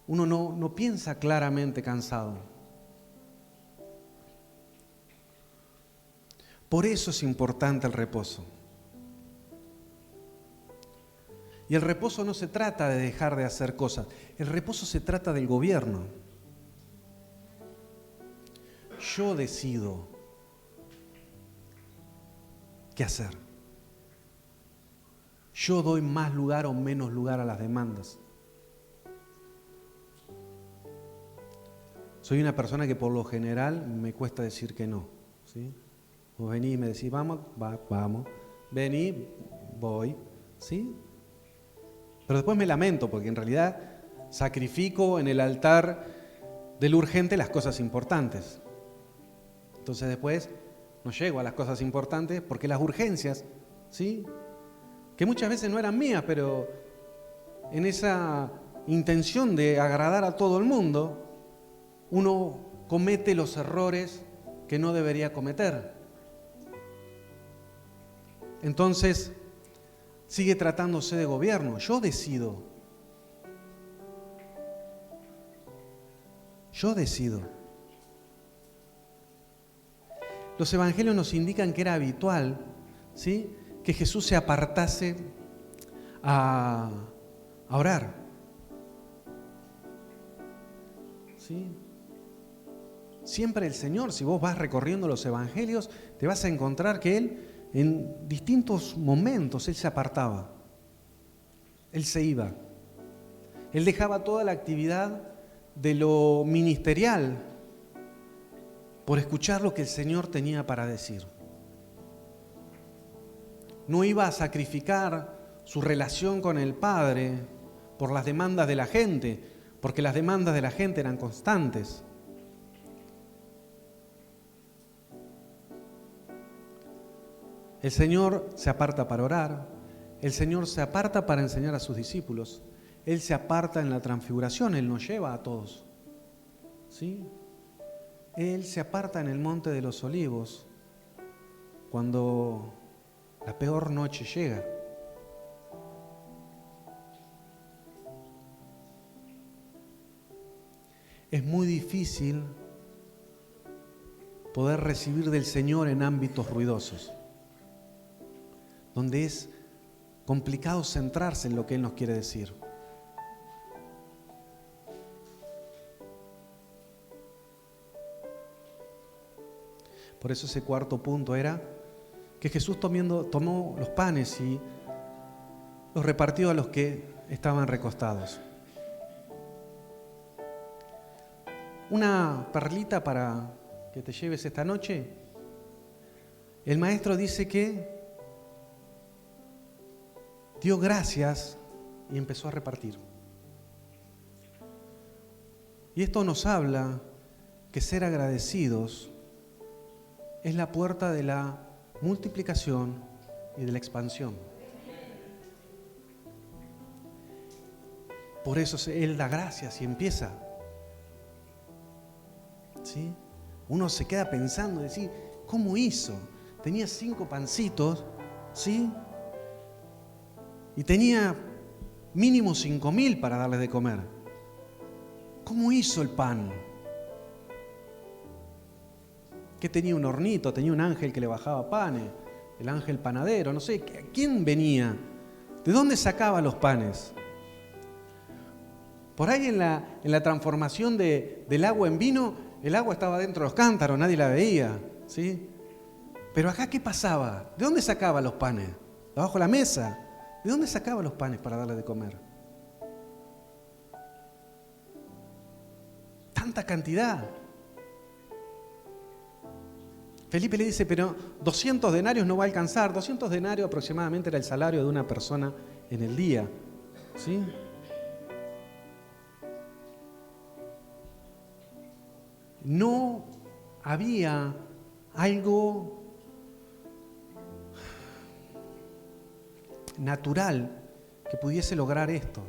uno no piensa claramente cansado. Por eso es importante el reposo. Y el reposo no se trata de dejar de hacer cosas, el reposo se trata del gobierno. Yo decido qué hacer. Yo doy más lugar o menos lugar a las demandas. Soy una persona que por lo general me cuesta decir que no, ¿sí? Vos venís y me decís, vamos, vamos. Vení, voy, ¿sí? Pero después me lamento porque en realidad sacrifico en el altar del urgente las cosas importantes. Entonces después no llego a las cosas importantes porque las urgencias, ¿sí? Que muchas veces no eran mías, pero en esa intención de agradar a todo el mundo, uno comete los errores que no debería cometer. Entonces, sigue tratándose de gobierno. Yo decido. Yo decido. Los evangelios nos indican que era habitual, ¿sí?, que Jesús se apartase a orar. ¿Sí? Siempre el Señor, si vos vas recorriendo los evangelios, te vas a encontrar que Él, en distintos momentos, Él se apartaba. Él se iba. Él dejaba toda la actividad de lo ministerial por escuchar lo que el Señor tenía para decir. No iba a sacrificar su relación con el Padre por las demandas de la gente, porque las demandas de la gente eran constantes. El Señor se aparta para orar, el Señor se aparta para enseñar a sus discípulos, Él se aparta en la transfiguración, Él nos lleva a todos, ¿sí? Él se aparta en el Monte de los Olivos cuando la peor noche llega. Es muy difícil poder recibir del Señor en ámbitos ruidosos, donde es complicado centrarse en lo que Él nos quiere decir. Por eso ese cuarto punto era que Jesús tomó los panes y los repartió a los que estaban recostados. Una perlita para que te lleves esta noche. El maestro dice que dio gracias y empezó a repartir. Y esto nos habla que ser agradecidos es la puerta de la multiplicación y de la expansión. Por eso Él da gracias y empieza. ¿Sí? Uno se queda pensando, decir, ¿cómo hizo? Tenía 5 pancitos, ¿sí? Y tenía mínimo 5.000 para darles de comer. ¿Cómo hizo el pan? Que tenía un hornito, tenía un ángel que le bajaba panes, el ángel panadero, no sé, ¿quién venía? ¿De dónde sacaba los panes? Por ahí en la transformación del agua en vino, el agua estaba dentro de los cántaros, nadie la veía, ¿sí? Pero acá, ¿qué pasaba? ¿De dónde sacaba los panes? ¿De abajo de la mesa? ¿De dónde sacaba los panes para darle de comer? Tanta cantidad. Felipe le dice, pero 200 denarios no va a alcanzar. 200 denarios aproximadamente era el salario de una persona en el día, ¿sí? No había algo natural que pudiese lograr esto,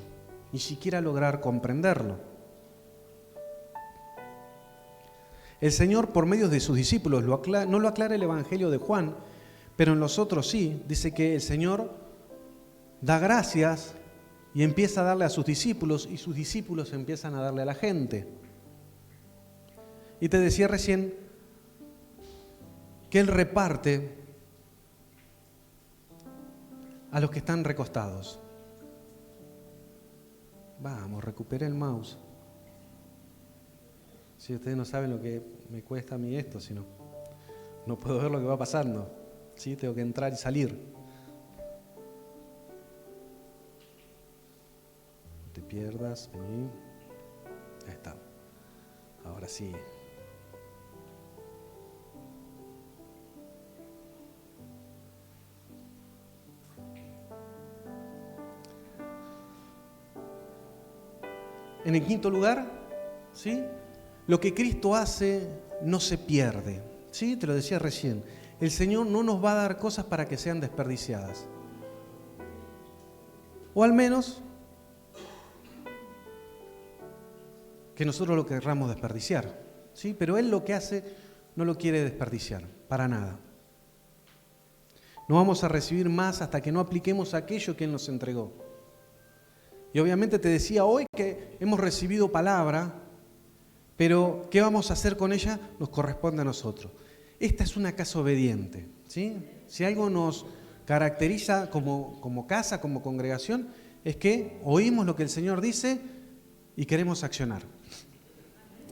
ni siquiera lograr comprenderlo. El Señor, por medio de sus discípulos, no lo aclara el Evangelio de Juan, pero en los otros sí, dice que el Señor da gracias y empieza a darle a sus discípulos, y sus discípulos empiezan a darle a la gente. Y te decía recién que Él reparte a los que están recostados. Vamos, recupera el mouse. Si ustedes no saben lo que me cuesta a mí esto, si no puedo ver lo que va pasando. ¿Sí? Tengo que entrar y salir. No te pierdas, vení. Ahí está. Ahora sí. En el quinto lugar, ¿sí? Lo que Cristo hace no se pierde, ¿sí? Te lo decía recién. El Señor no nos va a dar cosas para que sean desperdiciadas. O al menos que nosotros lo querramos desperdiciar, ¿sí? Pero Él lo que hace no lo quiere desperdiciar, para nada. No vamos a recibir más hasta que no apliquemos aquello que Él nos entregó. Y obviamente te decía hoy que hemos recibido palabra, pero ¿qué vamos a hacer con ella? Nos corresponde a nosotros. Esta es una casa obediente, ¿sí? Si algo nos caracteriza como casa, como congregación, es que oímos lo que el Señor dice y queremos accionar.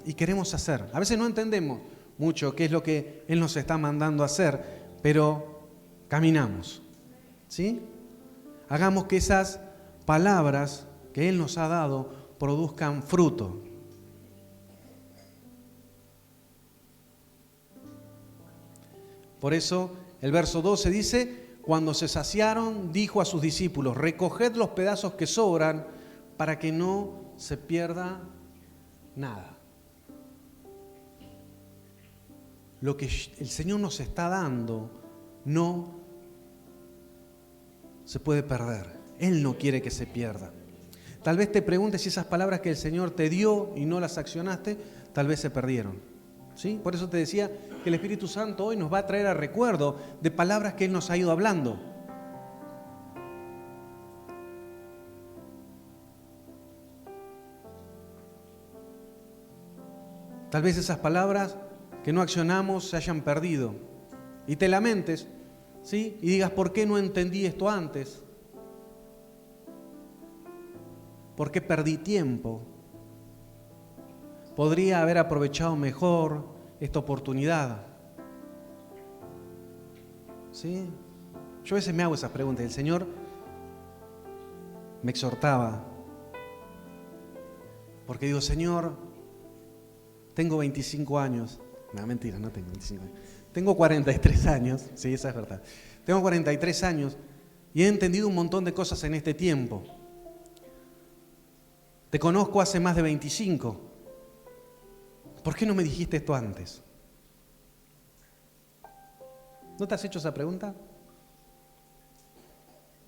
Y queremos hacer. A veces no entendemos mucho qué es lo que Él nos está mandando a hacer, pero caminamos, ¿sí? Hagamos que esas palabras que Él nos ha dado produzcan fruto. Por eso el verso 12 dice, cuando se saciaron, dijo a sus discípulos, recoged los pedazos que sobran para que no se pierda nada. Lo que el Señor nos está dando no se puede perder. Él no quiere que se pierda. Tal vez te preguntes si esas palabras que el Señor te dio y no las accionaste, tal vez se perdieron. ¿Sí? Por eso te decía que el Espíritu Santo hoy nos va a traer a recuerdo de palabras que Él nos ha ido hablando. Tal vez esas palabras que no accionamos se hayan perdido y te lamentes, ¿sí? Y digas, ¿por qué no entendí esto antes? ¿Por qué perdí tiempo? Podría haber aprovechado mejor esta oportunidad. ¿Sí? Yo a veces me hago esas preguntas. El Señor me exhortaba. Porque digo, Señor, tengo 25 años. No, mentira, no tengo 25 años. Tengo 43 años. Sí, esa es verdad. Tengo 43 años y he entendido un montón de cosas en este tiempo. Te conozco hace más de 25. ¿Por qué no me dijiste esto antes? ¿No te has hecho esa pregunta?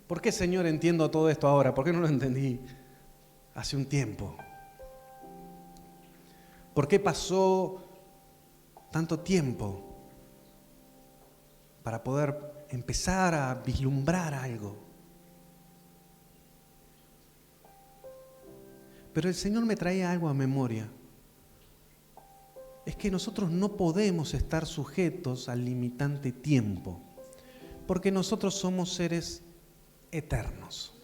¿Por qué, Señor, entiendo todo esto ahora? ¿Por qué no lo entendí hace un tiempo? ¿Por qué pasó tanto tiempo para poder empezar a vislumbrar algo? Pero el Señor me traía algo a memoria. Es que nosotros no podemos estar sujetos al limitante tiempo, porque nosotros somos seres eternos.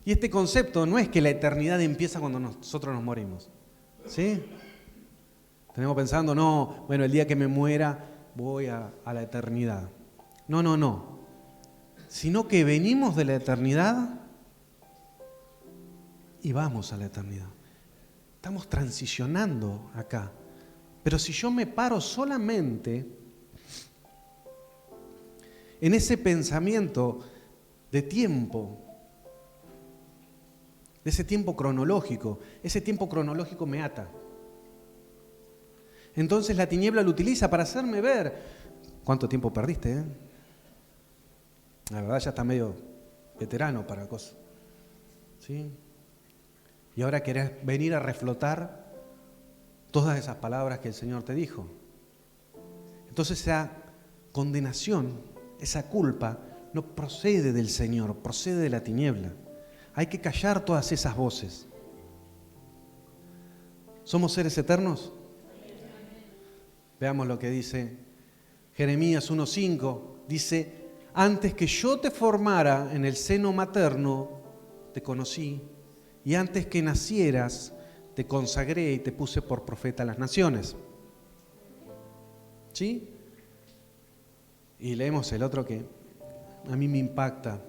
Y este concepto no es que la eternidad empieza cuando nosotros nos morimos, ¿sí? Tenemos pensando, no, bueno, el día que me muera voy a la eternidad. No. Sino que venimos de la eternidad y vamos a la eternidad. Estamos transicionando acá. Pero si yo me paro solamente en ese pensamiento de tiempo, de ese tiempo cronológico, ese tiempo cronológico me ata. Entonces la tiniebla lo utiliza para hacerme ver cuánto tiempo perdiste, ¿eh? La verdad ya está medio veterano para cosas, ¿sí? Y ahora querés venir a reflotar todas esas palabras que el Señor te dijo. Entonces esa condenación, esa culpa, no procede del Señor, procede de la tiniebla. Hay que callar todas esas voces. ¿Somos seres eternos? Veamos lo que dice Jeremías 1:5. Dice, antes que yo te formara en el seno materno, te conocí, y antes que nacieras, te consagré y te puse por profeta a las naciones. ¿Sí? Y leemos el otro que a mí me impacta.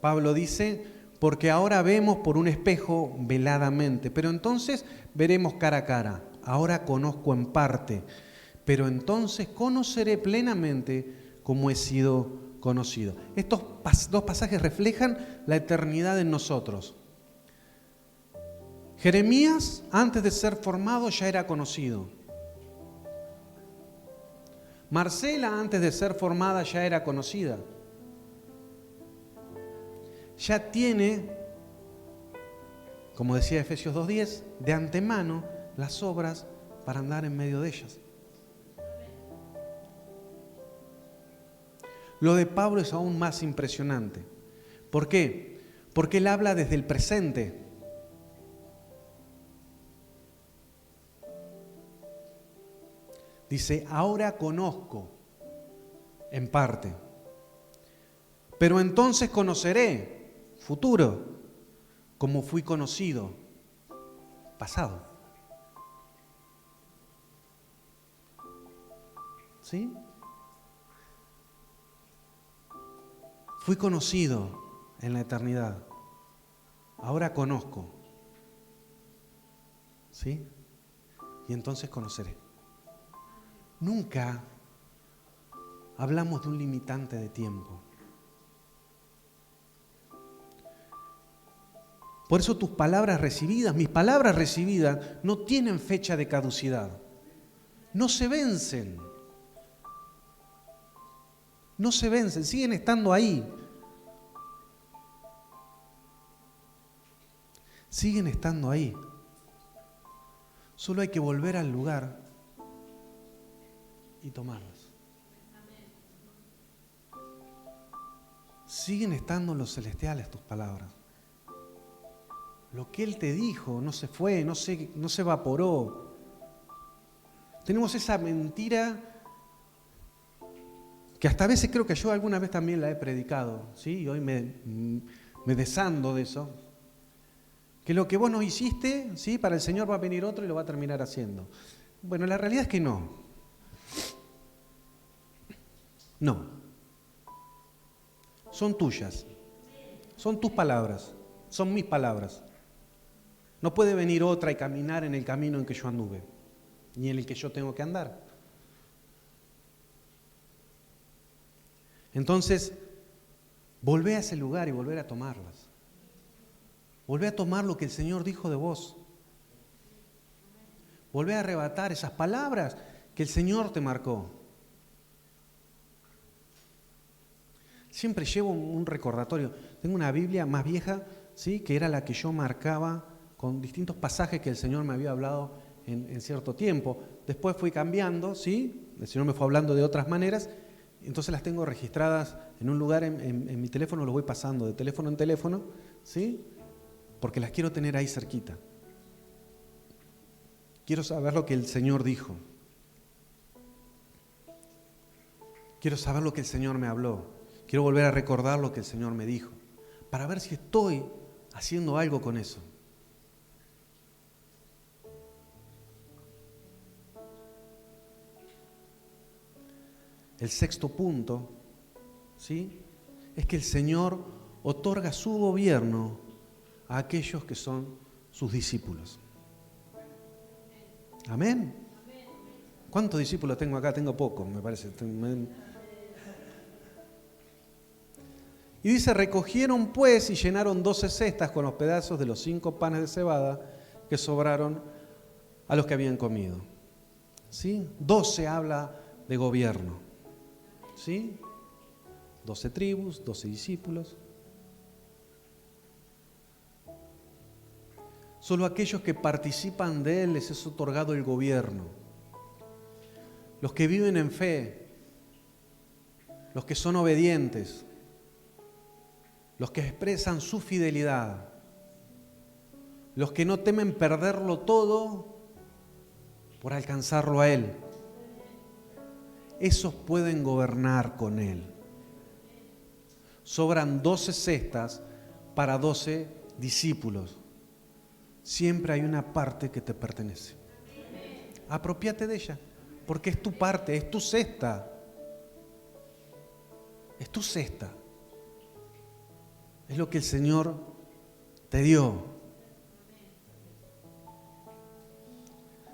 Pablo dice, porque ahora vemos por un espejo veladamente, pero entonces veremos cara a cara. Ahora conozco en parte, pero entonces conoceré plenamente como he sido conocido. Estos dos pasajes reflejan la eternidad en nosotros. Jeremías, antes de ser formado, ya era conocido. Marcela, antes de ser formada, ya era conocida. Ya tiene, como decía Efesios 2:10, de antemano las obras para andar en medio de ellas. Lo de Pablo es aún más impresionante. ¿Por qué? Porque él habla desde el presente. Dice, ahora conozco en parte, pero entonces conoceré, futuro, como fui conocido, pasado. ¿Sí? Fui conocido en la eternidad, ahora conozco. ¿Sí? Y entonces conoceré. Nunca hablamos de un limitante de tiempo. Por eso tus palabras recibidas, mis palabras recibidas, no tienen fecha de caducidad. No se vencen. No se vencen, siguen estando ahí. Siguen estando ahí. Solo hay que volver al lugar y tomarlas. Siguen estando en los celestiales tus palabras. Lo que Él te dijo no se fue, no se evaporó. Tenemos esa mentira que hasta a veces creo que yo alguna vez también la he predicado, ¿sí? Y hoy me desando de eso. Que lo que vos no hiciste, ¿sí? Para el Señor va a venir otro y lo va a terminar haciendo. Bueno, la realidad es que no. No. Son tuyas. Son tus palabras. Son mis palabras. No puede venir otra y caminar en el camino en que yo anduve, ni en el que yo tengo que andar. Entonces, volvé a ese lugar y volver a tomarlas. Volvé a tomar lo que el Señor dijo de vos. Volvé a arrebatar esas palabras que el Señor te marcó. Siempre llevo un recordatorio. Tengo una Biblia más vieja, ¿sí?, que era la que yo marcaba con distintos pasajes que el Señor me había hablado en cierto tiempo. Después fui cambiando, ¿sí? El Señor me fue hablando de otras maneras. Entonces las tengo registradas en un lugar en mi teléfono, lo voy pasando de teléfono en teléfono, ¿sí?, porque las quiero tener ahí cerquita. Quiero saber lo que el Señor dijo. Quiero saber lo que el Señor me habló. Quiero volver a recordar lo que el Señor me dijo, para ver si estoy haciendo algo con eso. El sexto punto, ¿sí?, es que el Señor otorga su gobierno a aquellos que son sus discípulos. Amén. ¿Cuántos discípulos tengo acá? Tengo pocos, me parece. Y dice, recogieron pues y llenaron 12 cestas con los pedazos de los 5 panes de cebada que sobraron a los que habían comido. ¿Sí? 12 habla de gobierno. ¿Sí? 12 tribus, 12 discípulos. Solo aquellos que participan de Él les es otorgado el gobierno. Los que viven en fe, los que son obedientes, los que expresan su fidelidad, los que no temen perderlo todo por alcanzarlo a Él. Esos pueden gobernar con Él. Sobran 12 cestas para 12 discípulos. Siempre hay una parte que te pertenece. Apropiate de ella, porque es tu parte, es tu cesta. Es tu cesta. Es lo que el Señor te dio.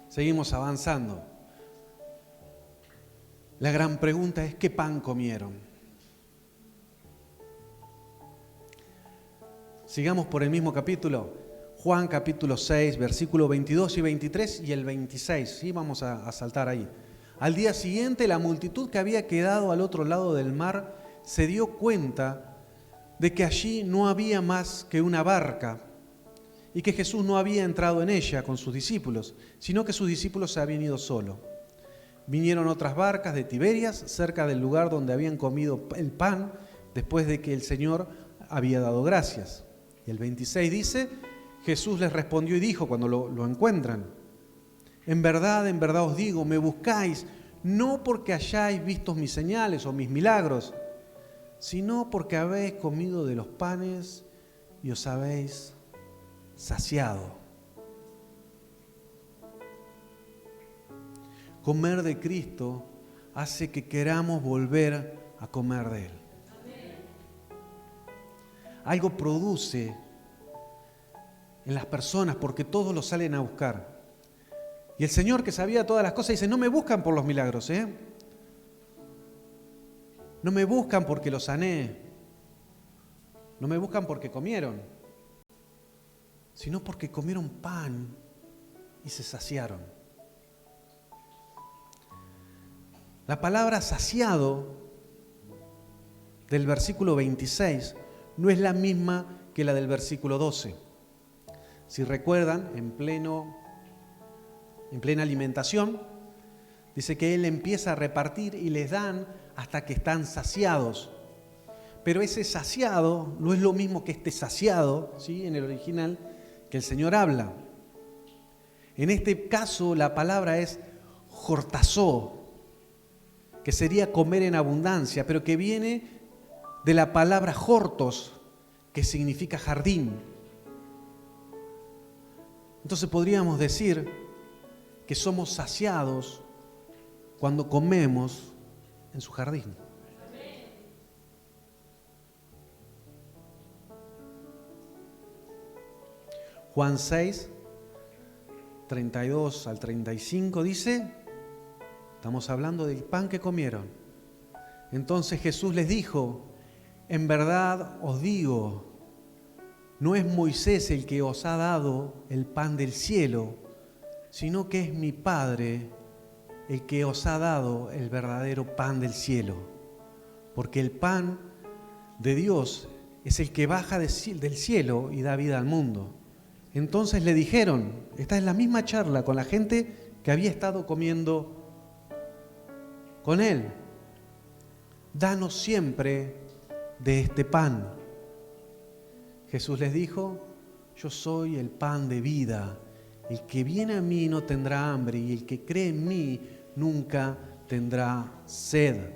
Seguimos avanzando. La gran pregunta es, ¿qué pan comieron? Sigamos por el mismo capítulo. Juan capítulo 6, versículos 22 y 23 y el 26. ¿Sí? Vamos a saltar ahí. Al día siguiente, la multitud que había quedado al otro lado del mar se dio cuenta de que allí no había más que una barca y que Jesús no había entrado en ella con sus discípulos, sino que sus discípulos se habían ido solos. Vinieron otras barcas de Tiberias cerca del lugar donde habían comido el pan después de que el Señor había dado gracias. Y el 26 dice, Jesús les respondió y dijo cuando lo encuentran, en verdad os digo, me buscáis no porque hayáis visto mis señales o mis milagros, sino porque habéis comido de los panes y os habéis saciado. Comer de Cristo hace que queramos volver a comer de Él. Algo produce en las personas porque todos lo salen a buscar. Y el Señor, que sabía todas las cosas, dice, no me buscan por los milagros, No me buscan porque los sané. No me buscan porque comieron, sino porque comieron pan y se saciaron. La palabra saciado del versículo 26 no es la misma que la del versículo 12. Si recuerdan, en plena alimentación, dice que Él empieza a repartir y les dan hasta que están saciados. Pero ese saciado no es lo mismo que este saciado, ¿sí?, en el original, que el Señor habla. En este caso la palabra es jortazó, que sería comer en abundancia, pero que viene de la palabra hortos, que significa jardín. Entonces podríamos decir que somos saciados cuando comemos en su jardín. Juan 6, 32 al 35 dice, estamos hablando del pan que comieron. Entonces Jesús les dijo, en verdad os digo, no es Moisés el que os ha dado el pan del cielo, sino que es mi Padre el que os ha dado el verdadero pan del cielo. Porque el pan de Dios es el que baja del cielo y da vida al mundo. Entonces le dijeron, esta es la misma charla con la gente que había estado comiendo con él. Danos siempre de este pan. Jesús les dijo, yo soy el pan de vida. El que viene a mí no tendrá hambre y el que cree en mí nunca tendrá sed.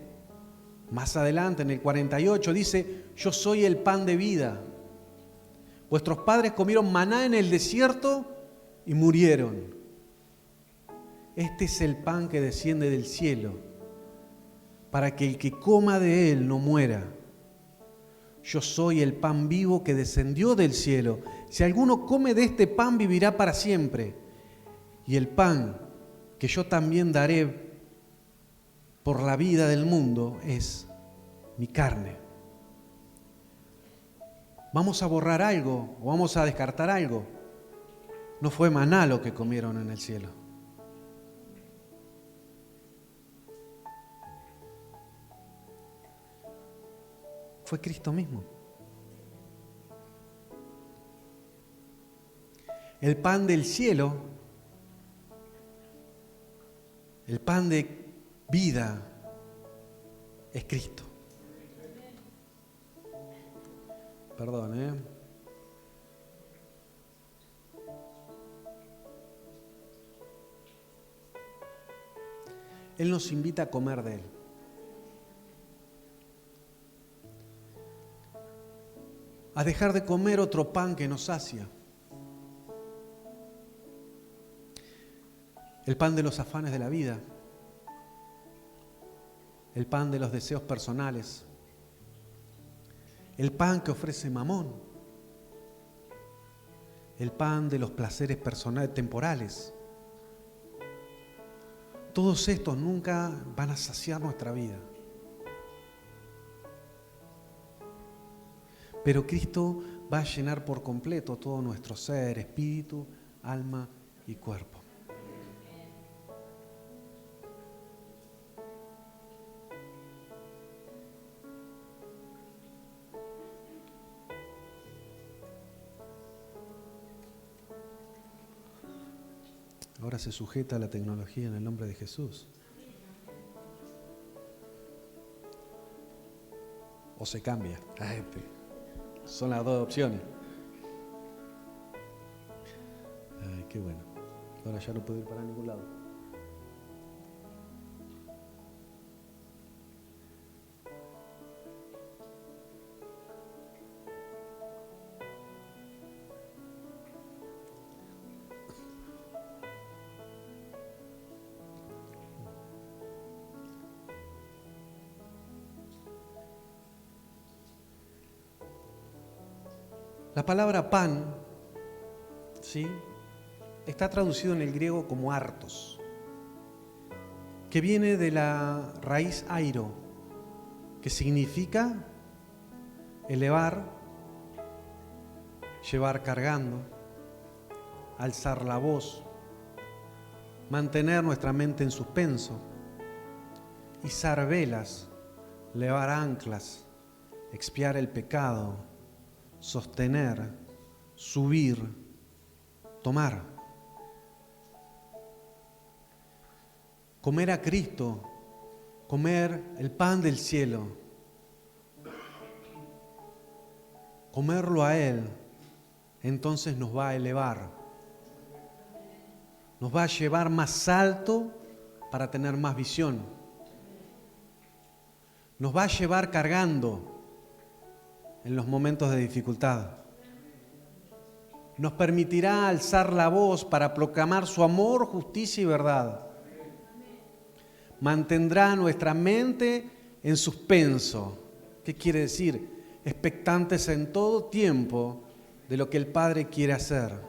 Más adelante, en el 48, dice, yo soy el pan de vida. Vuestros padres comieron maná en el desierto y murieron. Este es el pan que desciende del cielo, para que el que coma de él no muera. Yo soy el pan vivo que descendió del cielo. Si alguno come de este pan, vivirá para siempre. Y el pan que yo también daré por la vida del mundo es mi carne. ¿Vamos a borrar algo o vamos a descartar algo? No fue maná lo que comieron en el cielo. Fue Cristo mismo. El pan del cielo, el pan de vida, es Cristo. Perdón, Él nos invita a comer de Él. A dejar de comer otro pan que nos sacia. El pan de los afanes de la vida. El pan de los deseos personales. El pan que ofrece Mamón. El pan de los placeres personales, temporales. Todos estos nunca van a saciar nuestra vida. Pero Cristo va a llenar por completo todo nuestro ser, espíritu, alma y cuerpo. Ahora se sujeta a la tecnología en el nombre de Jesús. O se cambia. Son las dos opciones. Ay, qué bueno. Ahora ya no puedo ir para ningún lado. La palabra pan, ¿sí?, está traducido en el griego como artos, que viene de la raíz airo, que significa elevar, llevar cargando, alzar la voz, mantener nuestra mente en suspenso, izar velas, levar anclas, expiar el pecado, sostener, subir, tomar. Comer a Cristo, comer el pan del cielo, comerlo a Él, entonces nos va a elevar, nos va a llevar más alto para tener más visión, nos va a llevar cargando en los momentos de dificultad. Nos permitirá alzar la voz para proclamar su amor, justicia y verdad. Mantendrá nuestra mente en suspenso. ¿Qué quiere decir? Expectantes en todo tiempo de lo que el Padre quiere hacer.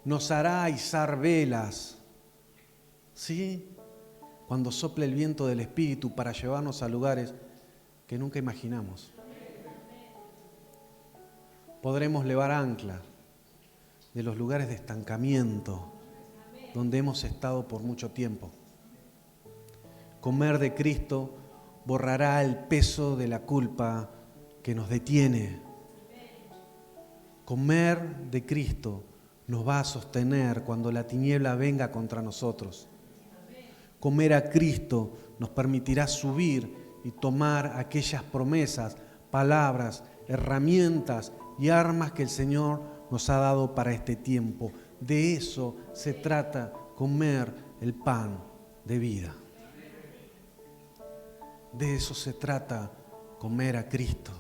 nos hará izar velas, ¿sí? Cuando sople el viento del Espíritu para llevarnos a lugares que nunca imaginamos. Podremos levar ancla de los lugares de estancamiento donde hemos estado por mucho tiempo. Comer de Cristo borrará el peso de la culpa que nos detiene. Comer de Cristo nos va a sostener cuando la tiniebla venga contra nosotros. Comer a Cristo nos permitirá subir y tomar aquellas promesas, palabras, herramientas y armas que el Señor nos ha dado para este tiempo. De eso se trata comer el pan de vida. De eso se trata comer a Cristo.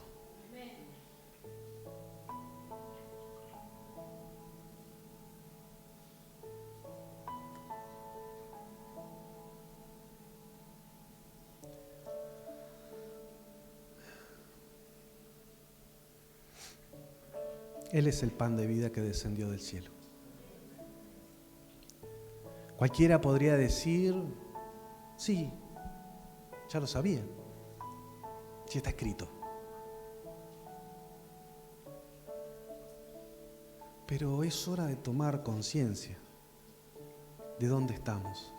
Él es el pan de vida que descendió del cielo. Cualquiera podría decir, sí, ya lo sabía, sí está escrito. Pero es hora de tomar conciencia de dónde estamos.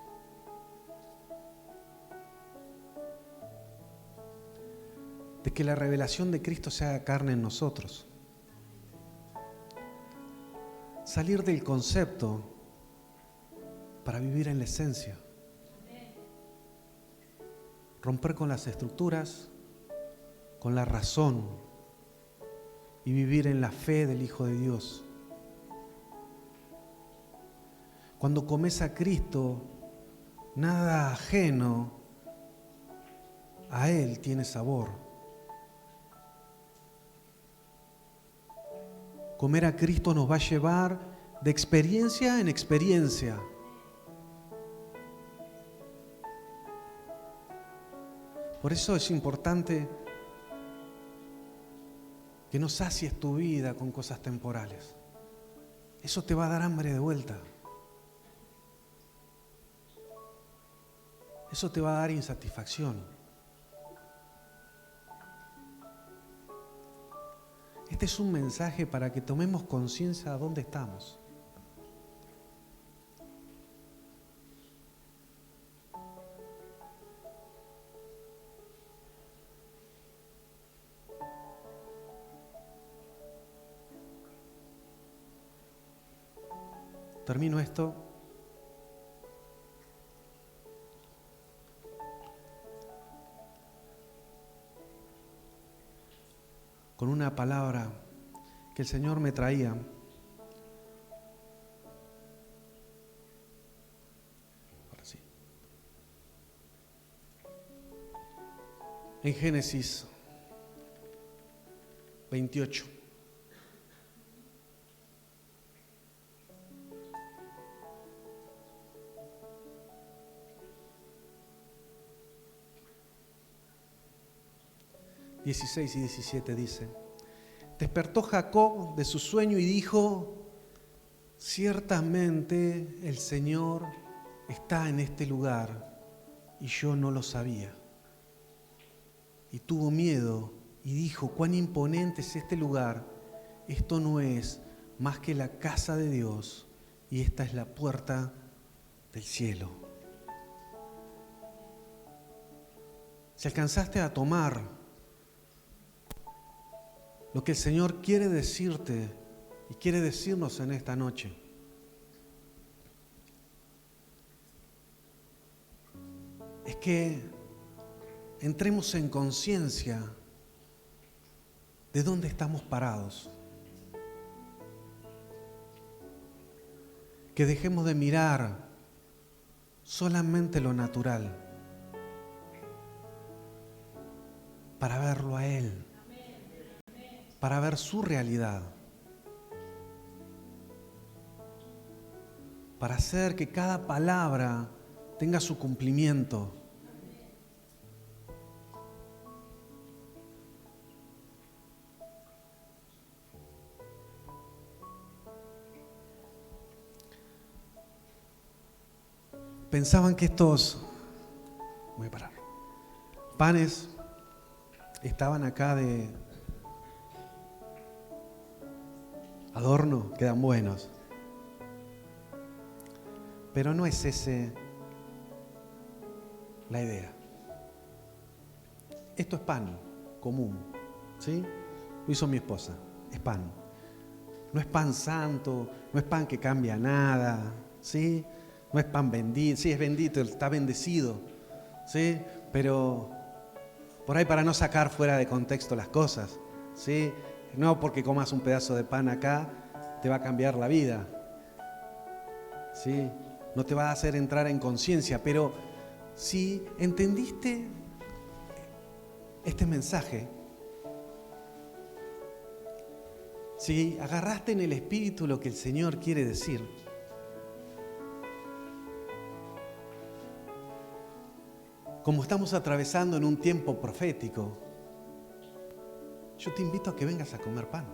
De que la revelación de Cristo se haga carne en nosotros. Salir del concepto para vivir en la esencia. Romper con las estructuras, con la razón y vivir en la fe del Hijo de Dios. Cuando comes a Cristo, nada ajeno a Él tiene sabor. Comer a Cristo nos va a llevar de experiencia en experiencia. Por eso es importante que no sacies tu vida con cosas temporales. Eso te va a dar hambre de vuelta. Eso te va a dar insatisfacción. Este es un mensaje para que tomemos conciencia de dónde estamos. Termino esto con una palabra que el Señor me traía. Ahora sí. En Génesis 28. y 17 dice: despertó Jacob de su sueño y dijo: ciertamente el Señor está en este lugar y yo no lo sabía. Y tuvo miedo y dijo: cuán imponente es este lugar. Esto no es más que la casa de Dios y esta es la puerta del cielo. Si alcanzaste a tomar lo que el Señor quiere decirte y quiere decirnos en esta noche, es que entremos en conciencia de dónde estamos parados. Que dejemos de mirar solamente lo natural para verlo a Él, para ver su realidad, para hacer que cada palabra tenga su cumplimiento. pensaban que estos, voy a parar, panes estaban acá de adorno, quedan buenos. Pero no es ese la idea. Esto es pan común, ¿sí? Lo hizo mi esposa, es pan. No es pan santo, no es pan que cambia nada, ¿sí? No es pan bendito, sí es bendito, está bendecido, ¿sí? Pero por ahí para no sacar fuera de contexto las cosas, ¿sí? No porque comas un pedazo de pan acá te va a cambiar la vida, ¿sí? No te va a hacer entrar en conciencia, pero si entendiste este mensaje, si agarraste en el espíritu lo que el Señor quiere decir, como estamos atravesando en un tiempo profético, yo te invito a que vengas a comer pan.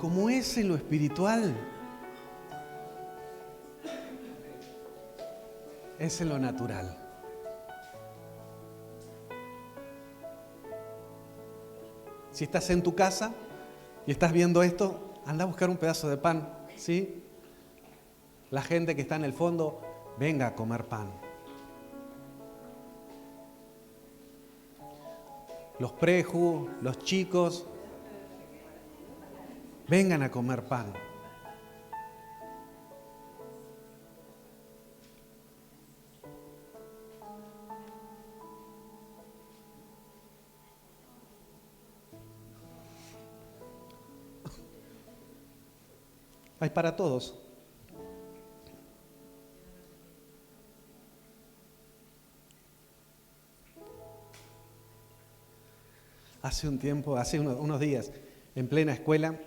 Como es en lo espiritual, es en lo natural. Si estás en tu casa y estás viendo esto, anda a buscar un pedazo de pan, ¿sí? La gente que está en el fondo, venga a comer pan. Los prejos, los chicos, vengan a comer pan. Hay para todos. Hace un tiempo, hace unos días, en plena escuela,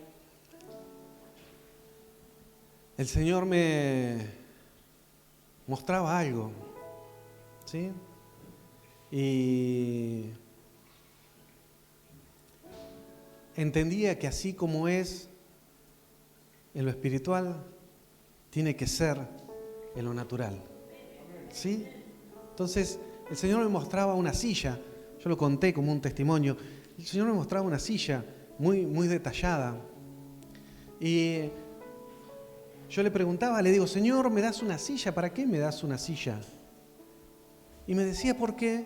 el Señor me mostraba algo, ¿sí? Y entendía que así como es en lo espiritual, tiene que ser en lo natural, ¿sí? Entonces, el Señor me mostraba una silla, yo lo conté como un testimonio. El Señor me mostraba una silla muy, muy detallada. Y yo le preguntaba, le digo, Señor, ¿me das una silla? ¿Para qué me das una silla? Y me decía, porque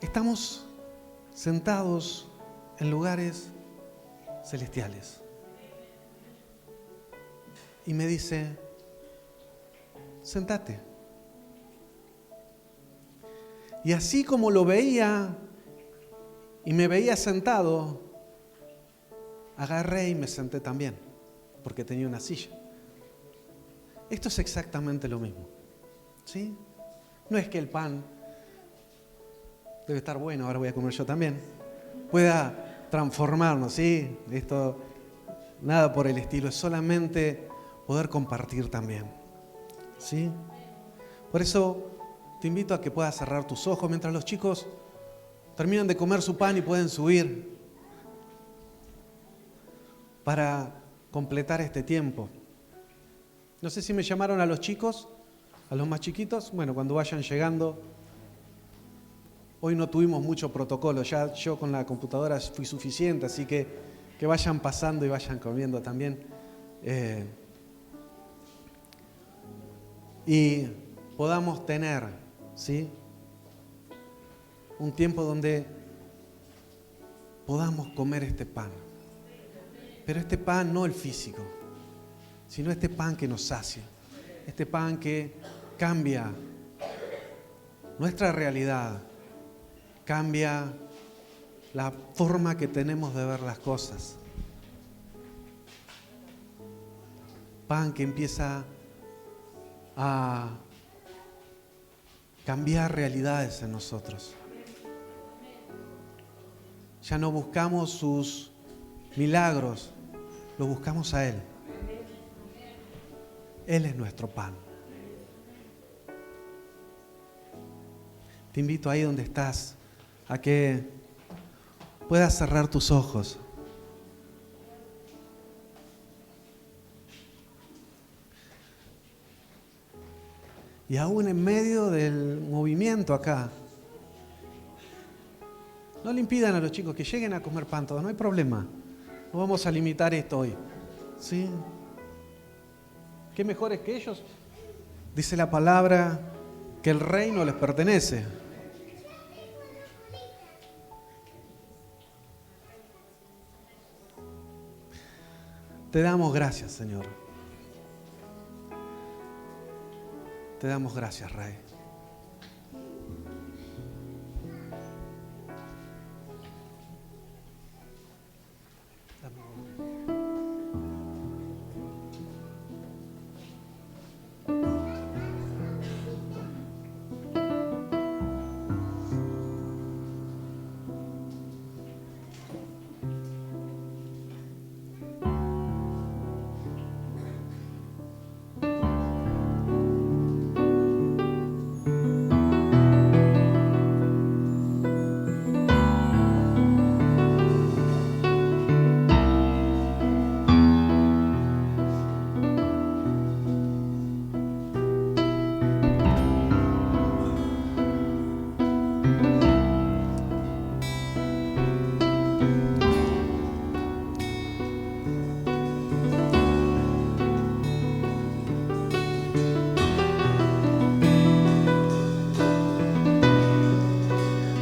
estamos sentados en lugares celestiales. Y me dice, sentate. Y así como lo veía y me veía sentado, agarré y me senté también, porque tenía una silla. Esto es exactamente lo mismo, ¿sí? No es que el pan debe estar bueno, ahora voy a comer yo también, pueda transformarnos, ¿sí? Esto, nada por el estilo, es solamente poder compartir también, ¿sí? Por eso te invito a que puedas cerrar tus ojos mientras los chicos terminan de comer su pan y pueden subir para completar este tiempo. No sé si me llamaron a los chicos, a los más chiquitos. Bueno, cuando vayan llegando. Hoy no tuvimos mucho protocolo, ya yo con la computadora fui suficiente, así que vayan pasando y vayan comiendo también. Y podamos tener, ¿sí?, un tiempo donde podamos comer este pan. Pero este pan no el físico, sino este pan que nos sacia, este pan que cambia nuestra realidad, cambia la forma que tenemos de ver las cosas. Pan que empieza a cambiar realidades en nosotros. Ya no buscamos sus milagros, lo buscamos a Él. Él es nuestro pan. Te invito ahí donde estás a que puedas cerrar tus ojos. Y aún en medio del movimiento acá, no le impidan a los chicos que lleguen a comer pan todos, no hay problema. No vamos a limitar esto hoy. ¿Sí? ¿Qué mejores que ellos? Dice la palabra que el reino les pertenece. Te damos gracias, Señor. Te damos gracias, Rey.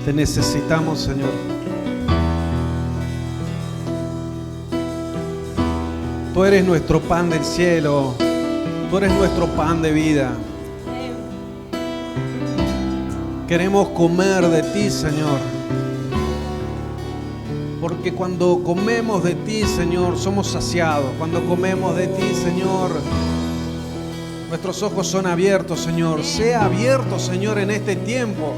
Te necesitamos, Señor. Tú eres nuestro pan del cielo. Tú eres nuestro pan de vida. Queremos comer de ti, Señor. Porque cuando comemos de ti, Señor, somos saciados. Cuando comemos de ti, Señor, nuestros ojos son abiertos, Señor. Sea abierto, Señor, en este tiempo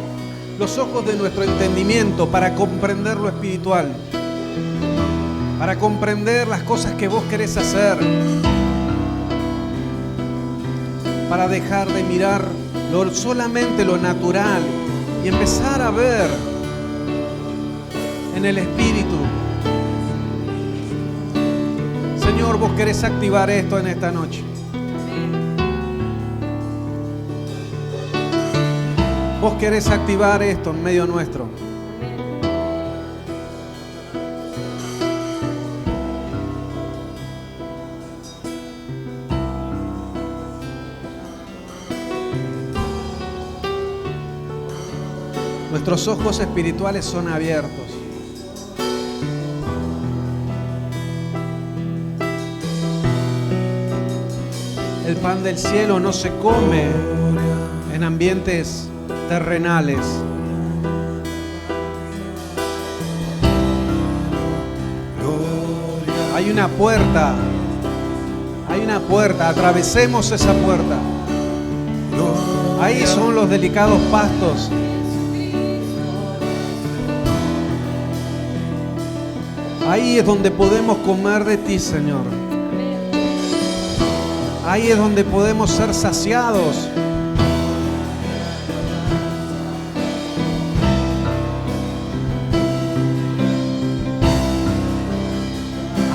los ojos de nuestro entendimiento para comprender lo espiritual, para comprender las cosas que vos querés hacer, para dejar de mirar solamente lo natural y empezar a ver en el espíritu. Señor, vos querés activar esto en esta noche. Vos querés activar esto en medio nuestro. Nuestros ojos espirituales son abiertos. El pan del cielo no se come en ambientes terrenales. Hay una puerta, atravesemos esa puerta. Ahí son los delicados pastos. Ahí es donde podemos comer de ti, Señor. Ahí es donde podemos ser saciados.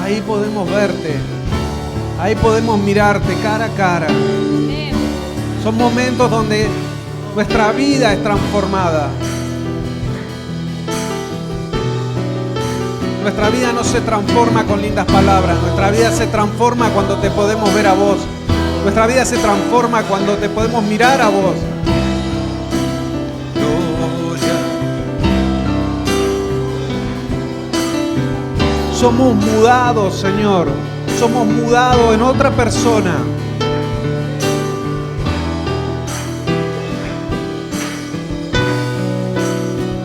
Ahí podemos verte, ahí podemos mirarte cara a cara. Son momentos donde nuestra vida es transformada. Nuestra vida no se transforma con lindas palabras, nuestra vida se transforma cuando te podemos ver a vos. Nuestra vida se transforma cuando te podemos mirar a vos. Somos mudados, Señor. Somos mudados en otra persona.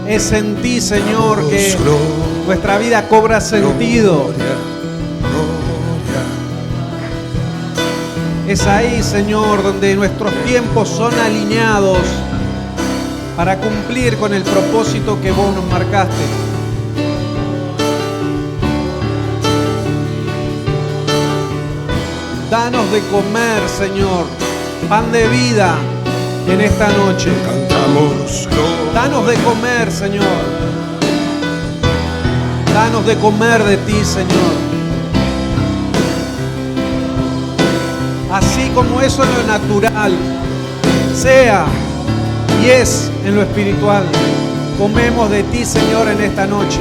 Es en ti, Señor, que nuestra vida cobra sentido. Es ahí, Señor, donde nuestros tiempos son alineados para cumplir con el propósito que vos nos marcaste. Danos de comer, Señor, pan de vida en esta noche. Danos de comer, Señor. Danos de comer de ti, Señor. Así como eso en lo natural, sea y es en lo espiritual. Comemos de ti, Señor, en esta noche.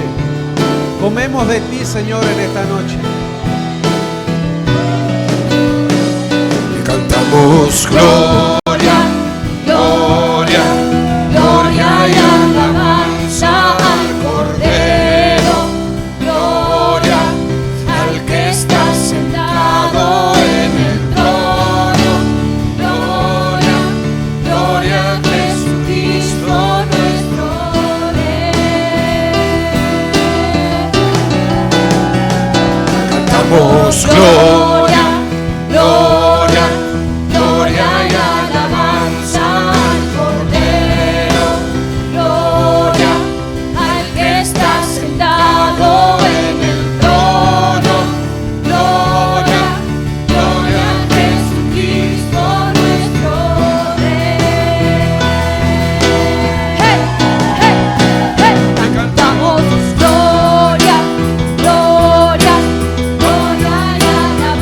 Comemos de ti, Señor, en esta noche. Y cantamos gloria, gloria, gloria y alabanza al Cordero, gloria al que está sentado en el trono, gloria, gloria a Jesucristo nuestro Rey. Cantamos gloria, gloria, gloria y alabanza al Cordero, gloria al que está sentado en el trono, gloria, gloria a Jesucristo nuestro Rey. Hey, hey, hey, hey. Cantamos gloria, gloria, gloria y alabanza.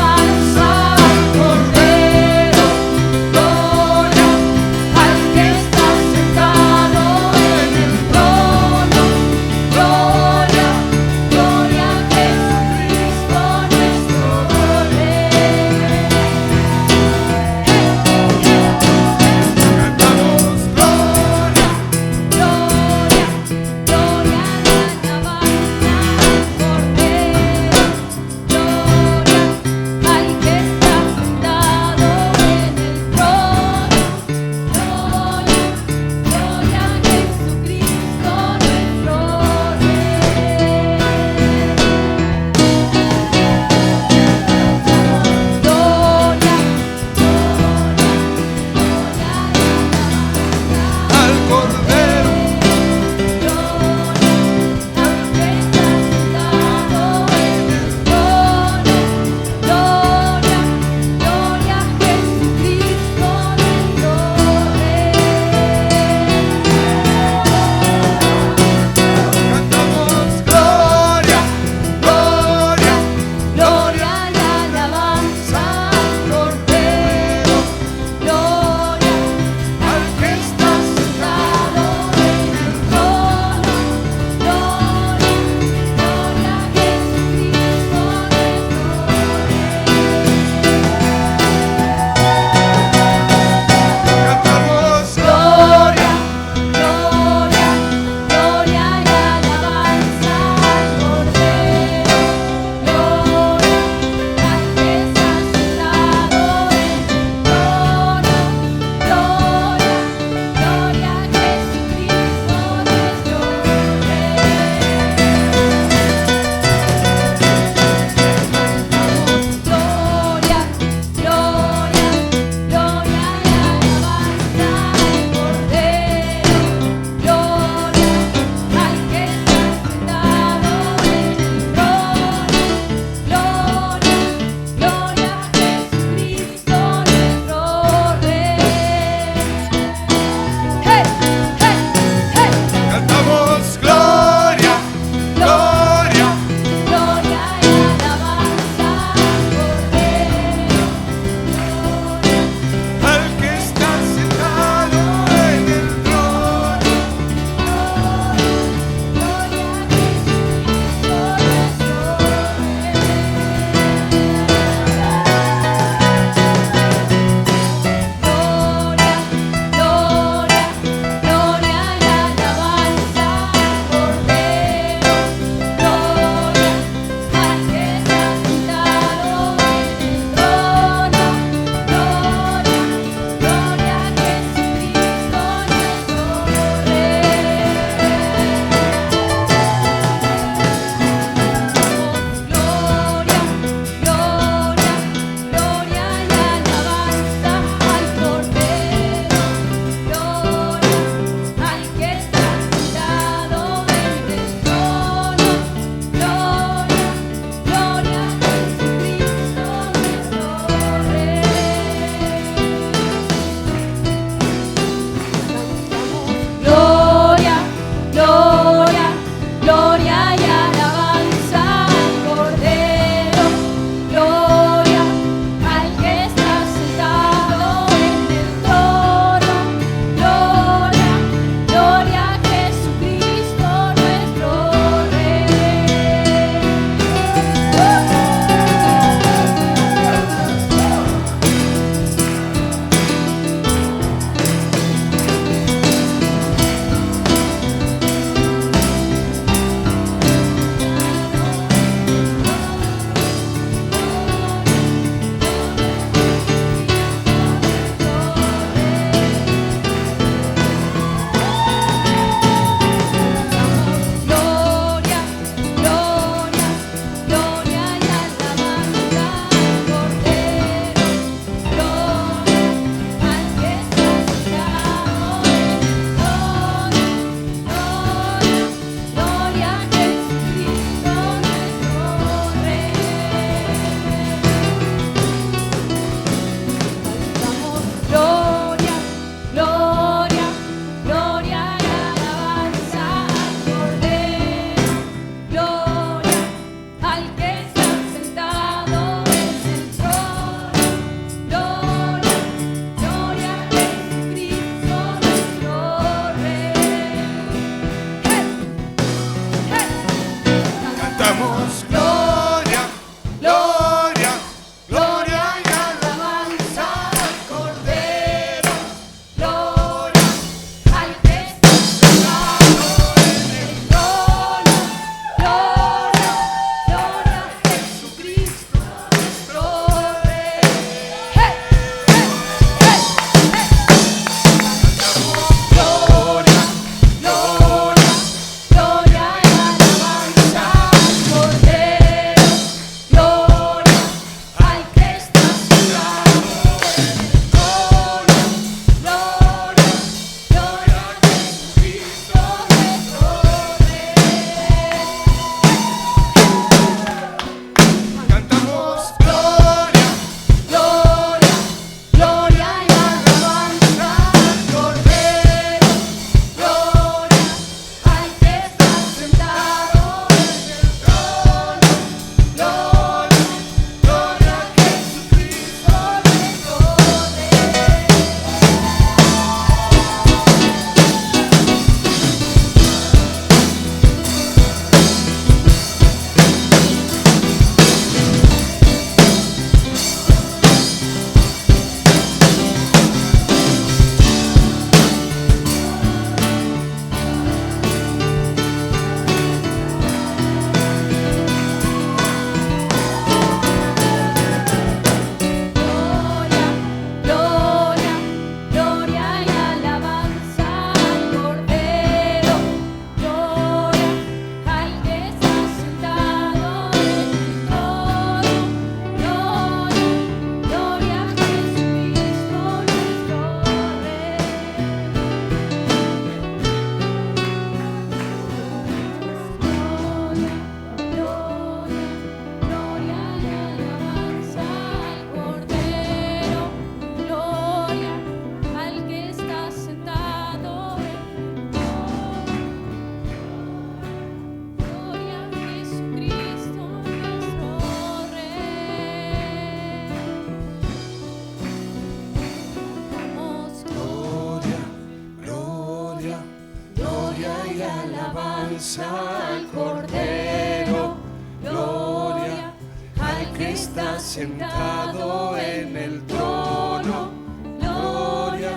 alabanza al Cordero, gloria al que está sentado en el trono, gloria,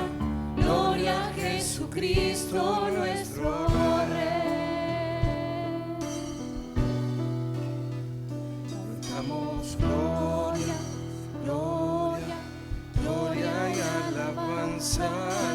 gloria a Jesucristo nuestro Rey. Cantamos gloria, gloria, gloria y alabanza